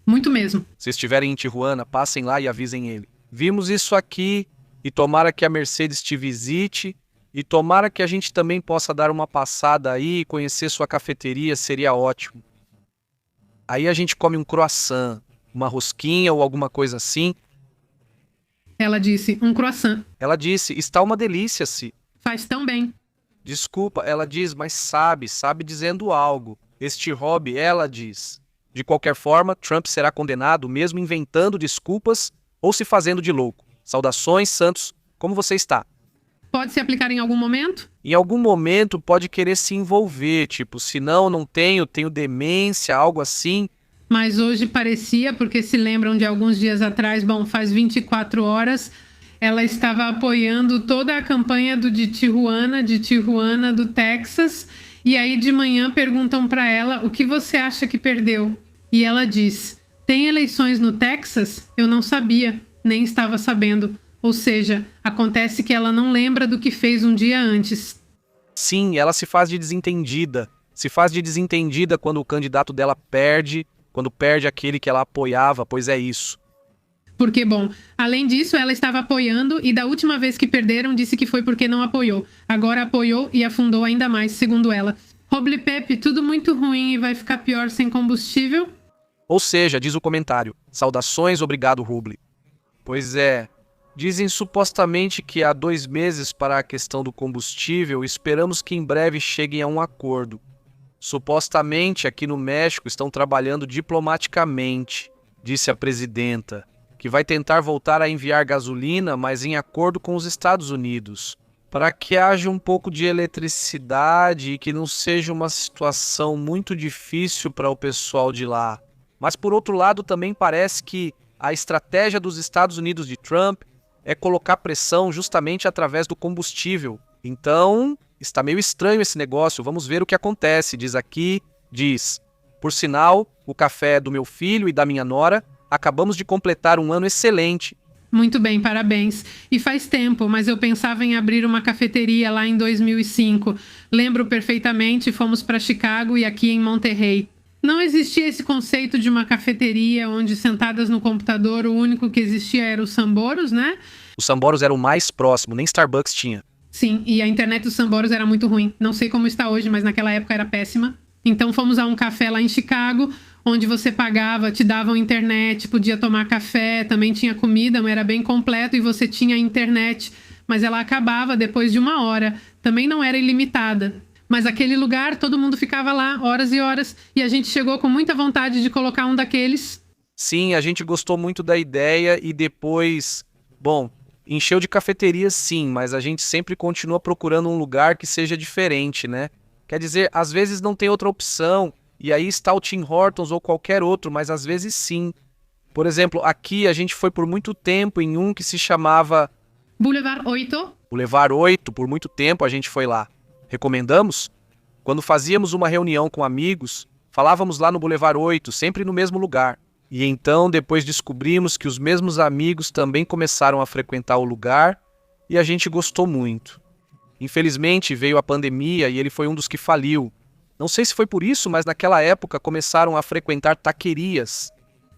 Muito mesmo. Se estiverem em Tijuana, passem lá e avisem ele. Vimos isso aqui e tomara que a Mercedes te visite e tomara que a gente também possa dar uma passada aí e conhecer sua cafeteria, seria ótimo. Aí a gente come um croissant, uma rosquinha ou alguma coisa assim. Ela disse: um croissant. Ela disse, está uma delícia, se. Faz tão bem. Desculpa, ela diz, mas sabe dizendo algo. Este hobby, ela diz. De qualquer forma, Trump será condenado mesmo inventando desculpas ou se fazendo de louco. Saudações, Santos. Como você está? Pode se aplicar em algum momento? Em algum momento pode querer se envolver, tipo, se não tenho demência, algo assim. Mas hoje parecia, porque se lembram de alguns dias atrás, bom, faz 24 horas, ela estava apoiando toda a campanha de Tijuana, do Texas. E aí de manhã perguntam para ela: o que você acha que perdeu? E ela diz: tem eleições no Texas? Eu não sabia, nem estava sabendo. Ou seja, acontece que ela não lembra do que fez um dia antes. Sim, ela se faz de desentendida. Se faz de desentendida quando o candidato dela perde, quando perde aquele que ela apoiava, pois é isso. Porque, bom, além disso, ela estava apoiando e da última vez que perderam disse que foi porque não apoiou. Agora apoiou e afundou ainda mais, segundo ela. Roble Pepe, tudo muito ruim e vai ficar pior sem combustível? Ou seja, diz o comentário, saudações, obrigado, Ruble. Pois é, dizem supostamente que há 2 meses para a questão do combustível, esperamos que em breve cheguem a um acordo. Supostamente aqui no México estão trabalhando diplomaticamente, disse a presidenta, que vai tentar voltar a enviar gasolina, mas em acordo com os Estados Unidos, para que haja um pouco de eletricidade e que não seja uma situação muito difícil para o pessoal de lá. Mas por outro lado também parece que a estratégia dos Estados Unidos de Trump é colocar pressão justamente através do combustível. Então, está meio estranho esse negócio, vamos ver o que acontece, diz aqui, diz. Por sinal, o café é do meu filho e da minha nora. Acabamos de completar um ano excelente. Muito bem, parabéns. E faz tempo, mas eu pensava em abrir uma cafeteria lá em 2005. Lembro perfeitamente, fomos para Chicago e aqui em Monterrey. Não existia esse conceito de uma cafeteria onde sentadas no computador o único que existia era o Samboros, né? O Samboros era o mais próximo, nem Starbucks tinha. Sim, e a internet do Samboros era muito ruim. Não sei como está hoje, mas naquela época era péssima. Então fomos a um café lá em Chicago, onde você pagava, te davam internet, podia tomar café, também tinha comida, mas era bem completo e você tinha internet, mas ela acabava depois de 1 hora, também não era ilimitada. Mas aquele lugar, todo mundo ficava lá horas e horas e a gente chegou com muita vontade de colocar um daqueles. Sim, a gente gostou muito da ideia e depois, bom, encheu de cafeterias sim, mas a gente sempre continua procurando um lugar que seja diferente, né? Quer dizer, às vezes não tem outra opção. E aí está o Tim Hortons ou qualquer outro, mas às vezes sim. Por exemplo, aqui a gente foi por muito tempo em um que se chamava Boulevard 8. Boulevard 8, por muito tempo a gente foi lá. Recomendamos? Quando fazíamos uma reunião com amigos, falávamos lá no Boulevard 8, sempre no mesmo lugar. E então depois descobrimos que os mesmos amigos também começaram a frequentar o lugar e a gente gostou muito. Infelizmente veio a pandemia e ele foi um dos que faliu. Não sei se foi por isso, mas naquela época começaram a frequentar taquerias.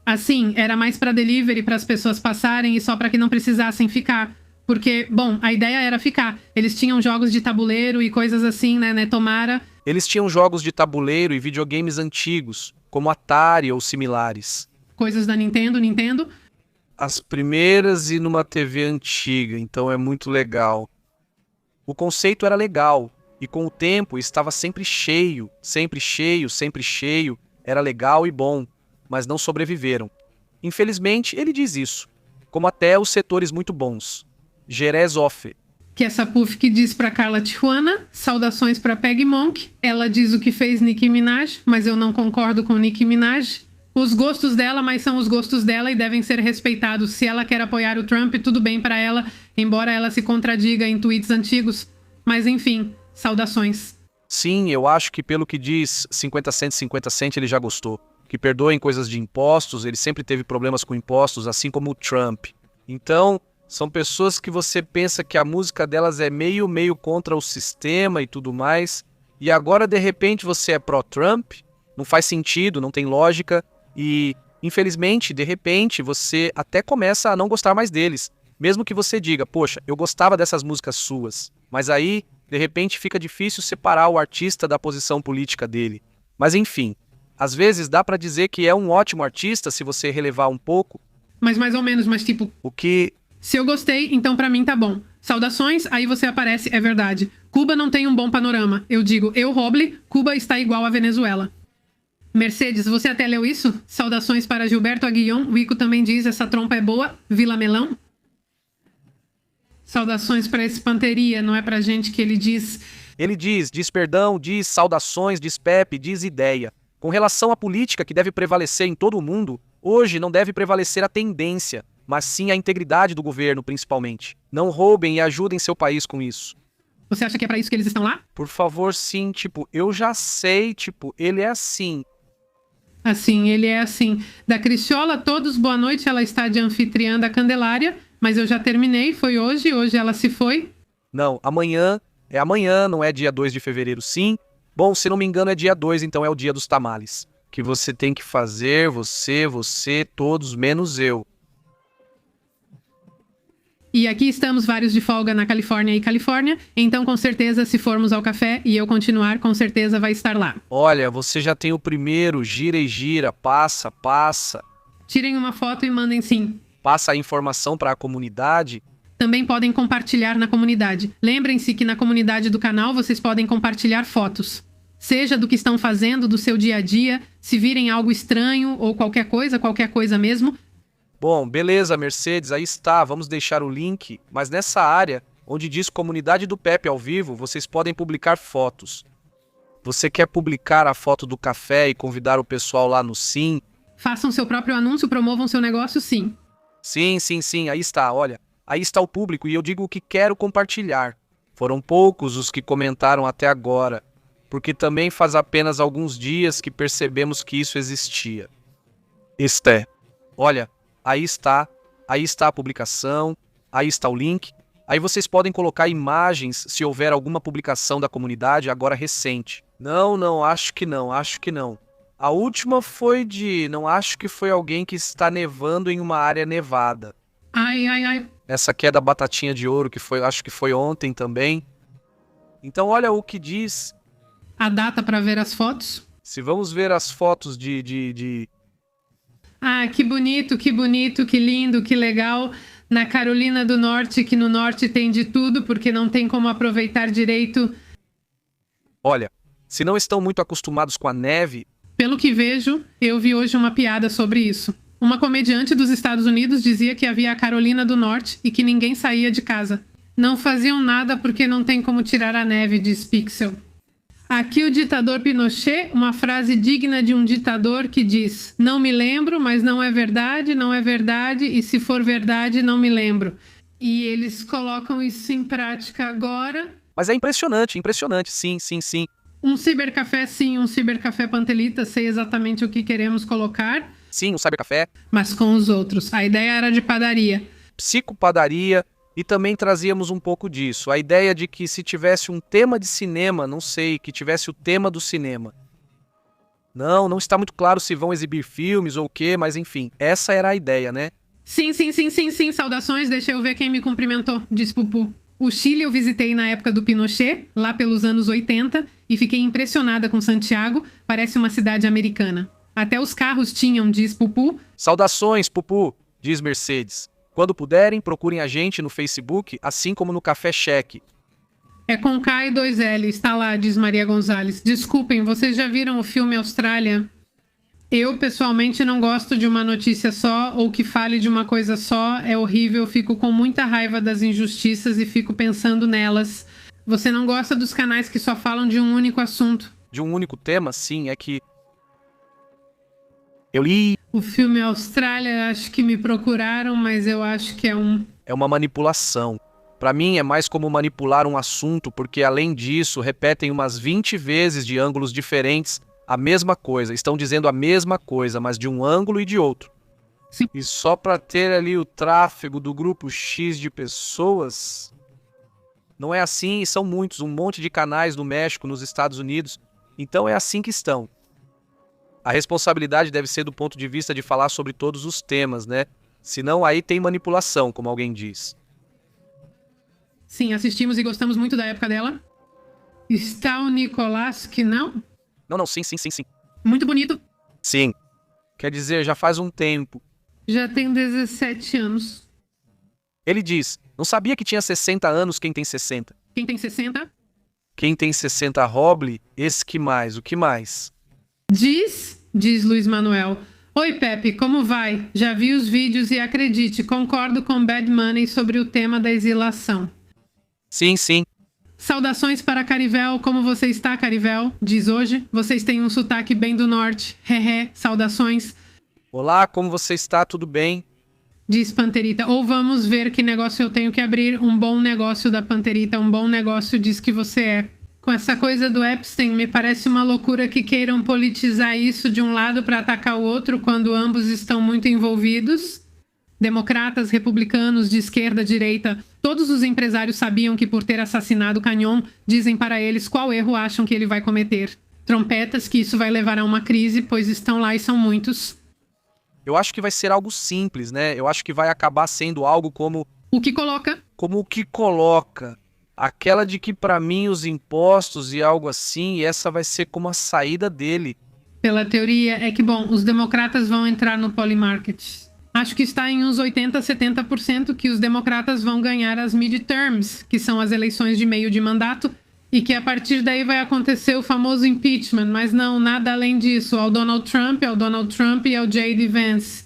Assim, era mais para delivery, para as pessoas passarem e só para que não precisassem ficar. Porque, bom, a ideia era ficar. Eles tinham jogos de tabuleiro e coisas assim, né, Tomara. Eles tinham jogos de tabuleiro e videogames antigos, como Atari ou similares. Coisas da Nintendo. As primeiras e numa TV antiga, então é muito legal. O conceito era legal. E com o tempo estava sempre cheio, era legal e bom, mas não sobreviveram. Infelizmente, ele diz isso, como até os setores muito bons. Jerez Offe. Que essa Puff que diz pra Carla Tijuana, saudações pra Peggy Monk, ela diz o que fez Nicki Minaj, mas eu não concordo com Nicki Minaj. Os gostos dela, mas são os gostos dela e devem ser respeitados. Se ela quer apoiar o Trump, tudo bem pra ela, embora ela se contradiga em tweets antigos. Mas enfim, saudações. Sim, eu acho que pelo que diz 50 Cent, ele já gostou. Que perdoem coisas de impostos, ele sempre teve problemas com impostos, assim como o Trump. Então, são pessoas que você pensa que a música delas é meio contra o sistema e tudo mais. E agora, de repente, você é pró-Trump? Não faz sentido, não tem lógica. E, infelizmente, de repente, você até começa a não gostar mais deles. Mesmo que você diga, poxa, eu gostava dessas músicas suas. Mas aí, de repente, fica difícil separar o artista da posição política dele. Mas enfim, às vezes dá pra dizer que é um ótimo artista se você relevar um pouco. Mas mais ou menos, mas tipo... O que... Se eu gostei, então pra mim tá bom. Saudações, aí você aparece, é verdade. Cuba não tem um bom panorama. Eu digo, Roble, Cuba está igual à Venezuela. Mercedes, você até leu isso? Saudações para Gilberto Aguillon. O Ico também diz, essa trompa é boa. Vila Melão. Saudações para esse Panteria, não é pra gente que ele diz... Ele diz perdão, diz saudações, diz Pepe, diz ideia. Com relação à política que deve prevalecer em todo o mundo, hoje não deve prevalecer a tendência, mas sim a integridade do governo, principalmente. Não roubem e ajudem seu país com isso. Você acha que é pra isso que eles estão lá? Por favor, sim, eu já sei, ele é assim. Assim, ele é assim. Da Cristiola, todos, boa noite, ela está de anfitriã da Candelária, mas eu já terminei, foi hoje ela se foi. Não, amanhã, não é dia 2 de fevereiro, sim. Bom, se não me engano é dia 2, então é o dia dos tamales. Que você tem que fazer, você, todos, menos eu. E aqui estamos vários de folga na Califórnia, então com certeza se formos ao café e eu continuar, com certeza vai estar lá. Olha, você já tem o primeiro, gira e gira, passa. Tirem uma foto e mandem sim. Passa a informação para a comunidade. Também podem compartilhar na comunidade. Lembrem-se que na comunidade do canal vocês podem compartilhar fotos. Seja do que estão fazendo, do seu dia a dia, se virem algo estranho ou qualquer coisa mesmo. Bom, beleza, Mercedes, aí está, vamos deixar o link, mas nessa área, onde diz Comunidade do Pepe ao vivo, vocês podem publicar fotos. Você quer publicar a foto do café e convidar o pessoal lá no Sim? Façam seu próprio anúncio, promovam seu negócio, sim. Sim, aí está, olha, aí está o público e eu digo o que quero compartilhar. Foram poucos os que comentaram até agora, porque também faz apenas alguns dias que percebemos que isso existia. Olha, aí está a publicação, aí está o link. Aí vocês podem colocar imagens se houver alguma publicação da comunidade agora recente. Não, acho que não. A última foi não acho que foi alguém que está nevando em uma área nevada. Ai. Essa aqui é da Batatinha de Ouro, acho que foi ontem também. Então olha o que diz. A data para ver as fotos? Se vamos ver as fotos Ah, que bonito, que lindo, que legal. Na Carolina do Norte, que no norte tem de tudo, porque não tem como aproveitar direito. Olha, se não estão muito acostumados com a neve... Pelo que vejo, eu vi hoje uma piada sobre isso. Uma comediante dos Estados Unidos dizia que havia a Carolina do Norte e que ninguém saía de casa. Não faziam nada porque não tem como tirar a neve, diz Pixel. Aqui o ditador Pinochet, uma frase digna de um ditador que diz: não me lembro, mas não é verdade, e se for verdade, não me lembro. E eles colocam isso em prática agora. Mas é impressionante, sim. Um cibercafé, sim, um cibercafé Pantelita, sei exatamente o que queremos colocar. Sim, um cybercafé. Mas com os outros. A ideia era de padaria. Psicopadaria. E também trazíamos um pouco disso. A ideia de que se tivesse um tema de cinema, que tivesse o tema do cinema. Não está muito claro se vão exibir filmes ou o quê, mas enfim, essa era a ideia, né? Sim, saudações, deixa eu ver quem me cumprimentou, diz Pupu. O Chile eu visitei na época do Pinochet, lá pelos anos 80, e fiquei impressionada com Santiago, parece uma cidade americana. Até os carros tinham, diz Pupu. Saudações, Pupu, diz Mercedes. Quando puderem, procurem a gente no Facebook, assim como no Café Cheque. É com K e 2L, está lá, diz Maria Gonzalez. Desculpem, vocês já viram o filme Austrália? Eu, pessoalmente, não gosto de uma notícia só ou que fale de uma coisa só. É horrível, fico com muita raiva das injustiças e fico pensando nelas. Você não gosta dos canais que só falam de um único assunto? De um único tema, sim, é que... Eu li. O filme Austrália, acho que me procuraram, mas eu acho que É uma manipulação. Pra mim é mais como manipular um assunto, porque além disso, repetem umas 20 vezes de ângulos diferentes a mesma coisa. Estão dizendo a mesma coisa, mas de um ângulo e de outro. Sim. E só pra ter ali o tráfego do grupo X de pessoas. Não é assim, e são muitos, um monte de canais no México, nos Estados Unidos. Então é assim que estão. A responsabilidade deve ser do ponto de vista de falar sobre todos os temas, né? Senão aí tem manipulação, como alguém diz. Sim, assistimos e gostamos muito da época dela. Está o Nicolás, que não? Não, sim. Muito bonito. Sim. Quer dizer, já faz um tempo. Já tem 17 anos. Ele diz, não sabia que tinha 60 anos quem tem 60. Quem tem 60? Quem tem 60 roble, esse que mais, o que mais? Diz Luiz Manuel. Oi, Pepe, como vai? Já vi os vídeos e acredite, concordo com Bad Money sobre o tema da exilação. Sim. Saudações para Carivel, como você está, Carivel? Diz hoje. Vocês têm um sotaque bem do norte. Saudações. Olá, como você está? Tudo bem? Diz Panterita. Ou vamos ver que negócio eu tenho que abrir. Um bom negócio da Panterita. Um bom negócio diz que você é. Com essa coisa do Epstein, me parece uma loucura que queiram politizar isso de um lado para atacar o outro quando ambos estão muito envolvidos. Democratas, republicanos, de esquerda, direita, todos os empresários sabiam que por ter assassinado Canyon, dizem para eles qual erro acham que ele vai cometer. Trompetas que isso vai levar a uma crise, pois estão lá e são muitos. Eu acho que vai ser algo simples, né? Eu acho que vai acabar sendo algo como... O que coloca? Como o que coloca. Aquela de que pra mim os impostos e algo assim, e essa vai ser como a saída dele. Pela teoria é que, bom, os democratas vão entrar no polymarket. Acho que está em uns 80%, 70% que os democratas vão ganhar as midterms, que são as eleições de meio de mandato, e que a partir daí vai acontecer o famoso impeachment, mas não, nada além disso, ao Donald Trump e ao J.D. Vance.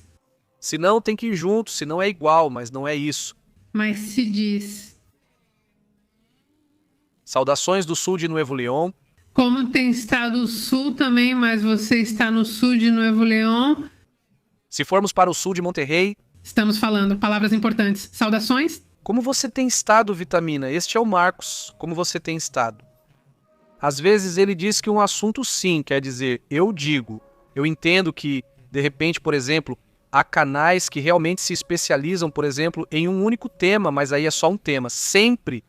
Se não, tem que ir junto, se não é igual, mas não é isso. Mas se diz. Saudações do sul de Nuevo León. Como tem estado o sul também, mas você está no sul de Nuevo León. Se formos para o sul de Monterrey... Estamos falando palavras importantes. Saudações? Como você tem estado, Vitamina? Este é o Marcos. Como você tem estado? Às vezes ele diz que um assunto sim, quer dizer, eu digo. Eu entendo que, de repente, por exemplo, há canais que realmente se especializam, por exemplo, em um único tema, mas aí é só um tema. Sempre.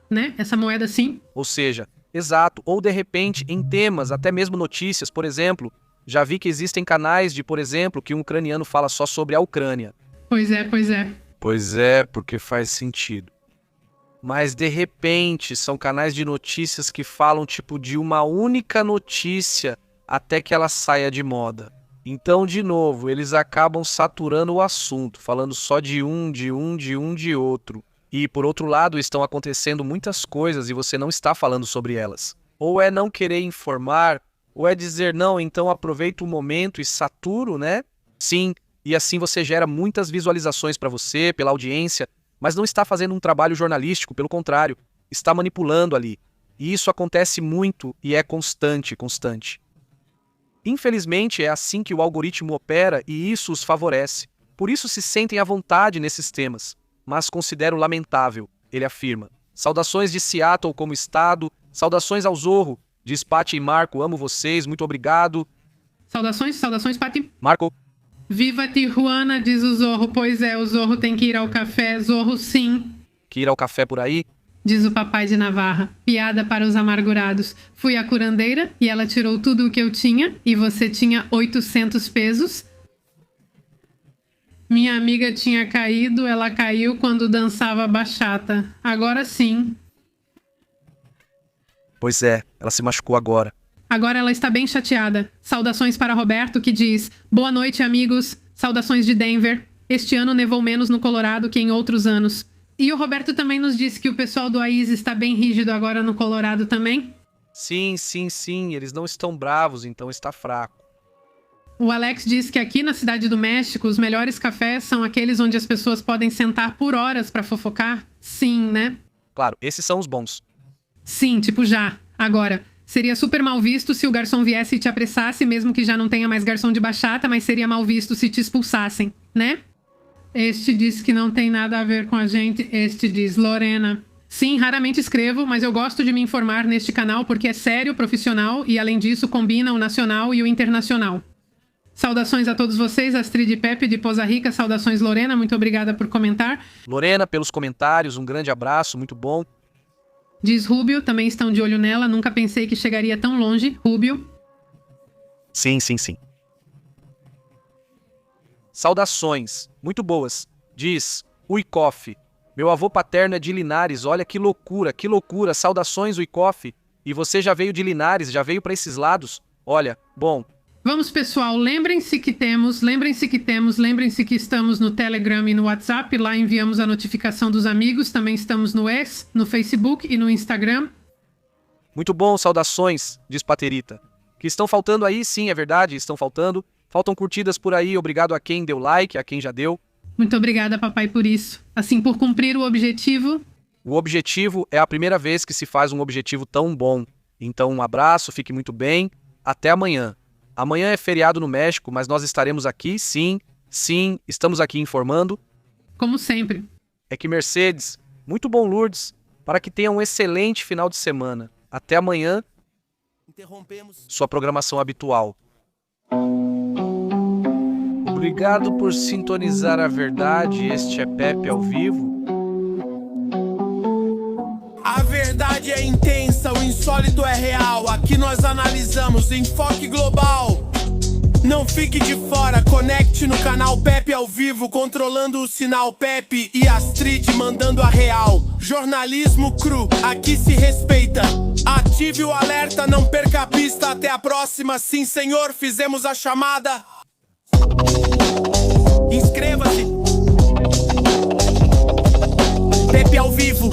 Né? Essa moeda sim. Ou seja, exato. Ou de repente em temas, até mesmo notícias, por exemplo... Já vi que existem canais de, por exemplo, que um ucraniano fala só sobre a Ucrânia. Pois é. Pois é, porque faz sentido. Mas, de repente, são canais de notícias que falam, tipo, de uma única notícia até que ela saia de moda. Então, de novo, eles acabam saturando o assunto, falando só de outro. E, por outro lado, estão acontecendo muitas coisas e você não está falando sobre elas. Ou é não querer informar... Ou é dizer, não, então aproveito o momento e saturo, né? Sim, e assim você gera muitas visualizações para você, pela audiência, mas não está fazendo um trabalho jornalístico, pelo contrário, está manipulando ali. E isso acontece muito e é constante. Infelizmente é assim que o algoritmo opera e isso os favorece. Por isso se sentem à vontade nesses temas, mas considero lamentável, ele afirma. Saudações de Seattle como estado, saudações ao Zorro. Diz Pati e Marco, amo vocês, muito obrigado. Saudações, Pati. Marco. Viva Tijuana, diz o Zorro. Pois é, o Zorro tem que ir ao café. Zorro, sim. Que ir ao café por aí? Diz o papai de Navarra. Piada para os amargurados. Fui à curandeira e ela tirou tudo o que eu tinha e você tinha 800 pesos. Minha amiga tinha caído, ela caiu quando dançava bachata. Agora sim. Pois é, ela se machucou agora. Agora ela está bem chateada. Saudações para Roberto, que diz: boa noite, amigos. Saudações de Denver. Este ano nevou menos no Colorado que em outros anos. E o Roberto também nos disse que o pessoal do AIS está bem rígido agora no Colorado também. Sim. Eles não estão bravos, então está fraco. O Alex diz que aqui na Cidade do México, os melhores cafés são aqueles onde as pessoas podem sentar por horas para fofocar. Sim, né? Claro, esses são os bons. Sim, tipo já. Agora, Seria super mal visto se o garçom viesse e te apressasse, mesmo que já não tenha mais garçom de bachata, mas seria mal visto se te expulsassem, né? Este diz que não tem nada a ver com a gente. Este diz, Lorena. Sim, raramente escrevo, mas eu gosto de me informar neste canal porque é sério, profissional e, além disso, combina o nacional e o internacional. Saudações a todos vocês, Astrid e Pepe de Poza Rica. Saudações, Lorena. Muito obrigada por comentar. Lorena, pelos comentários, um grande abraço, muito bom. Diz Rúbio, também estão de olho nela. Nunca pensei que chegaria tão longe. Rúbio. Sim. Saudações, muito boas. Diz Uikoff. Meu avô paterno é de Linares, olha que loucura. Saudações, Uikoff. E você já veio de Linares, já veio para esses lados? Olha, bom. Vamos, pessoal, lembrem-se que estamos no Telegram e no WhatsApp. Lá enviamos a notificação dos amigos. Também estamos no X, no Facebook e no Instagram. Muito bom, saudações, diz Paterita. Que estão faltando aí, sim, é verdade, estão faltando. Faltam curtidas por aí, obrigado a quem deu like, a quem já deu. Muito obrigada, papai, por isso. Assim, por cumprir o objetivo. O objetivo é a primeira vez que se faz um objetivo tão bom. Então, um abraço, fique muito bem. Até amanhã. Amanhã é feriado no México, mas nós estaremos aqui, sim, estamos aqui informando. Como sempre. É que Mercedes, muito bom, Lourdes, para que tenha um excelente final de semana. Até amanhã, sua programação habitual. Obrigado por sintonizar a verdade, este é Pepe ao vivo. A verdade é intensa, o insólito é real. Aqui nós analisamos enfoque global. Não fique de fora, conecte no canal Pepe ao vivo, controlando o sinal Pepe e Astrid mandando a real. Jornalismo cru, aqui se respeita. Ative o alerta, não perca a pista. Até a próxima, sim senhor, fizemos a chamada. Inscreva-se. Pepe ao vivo.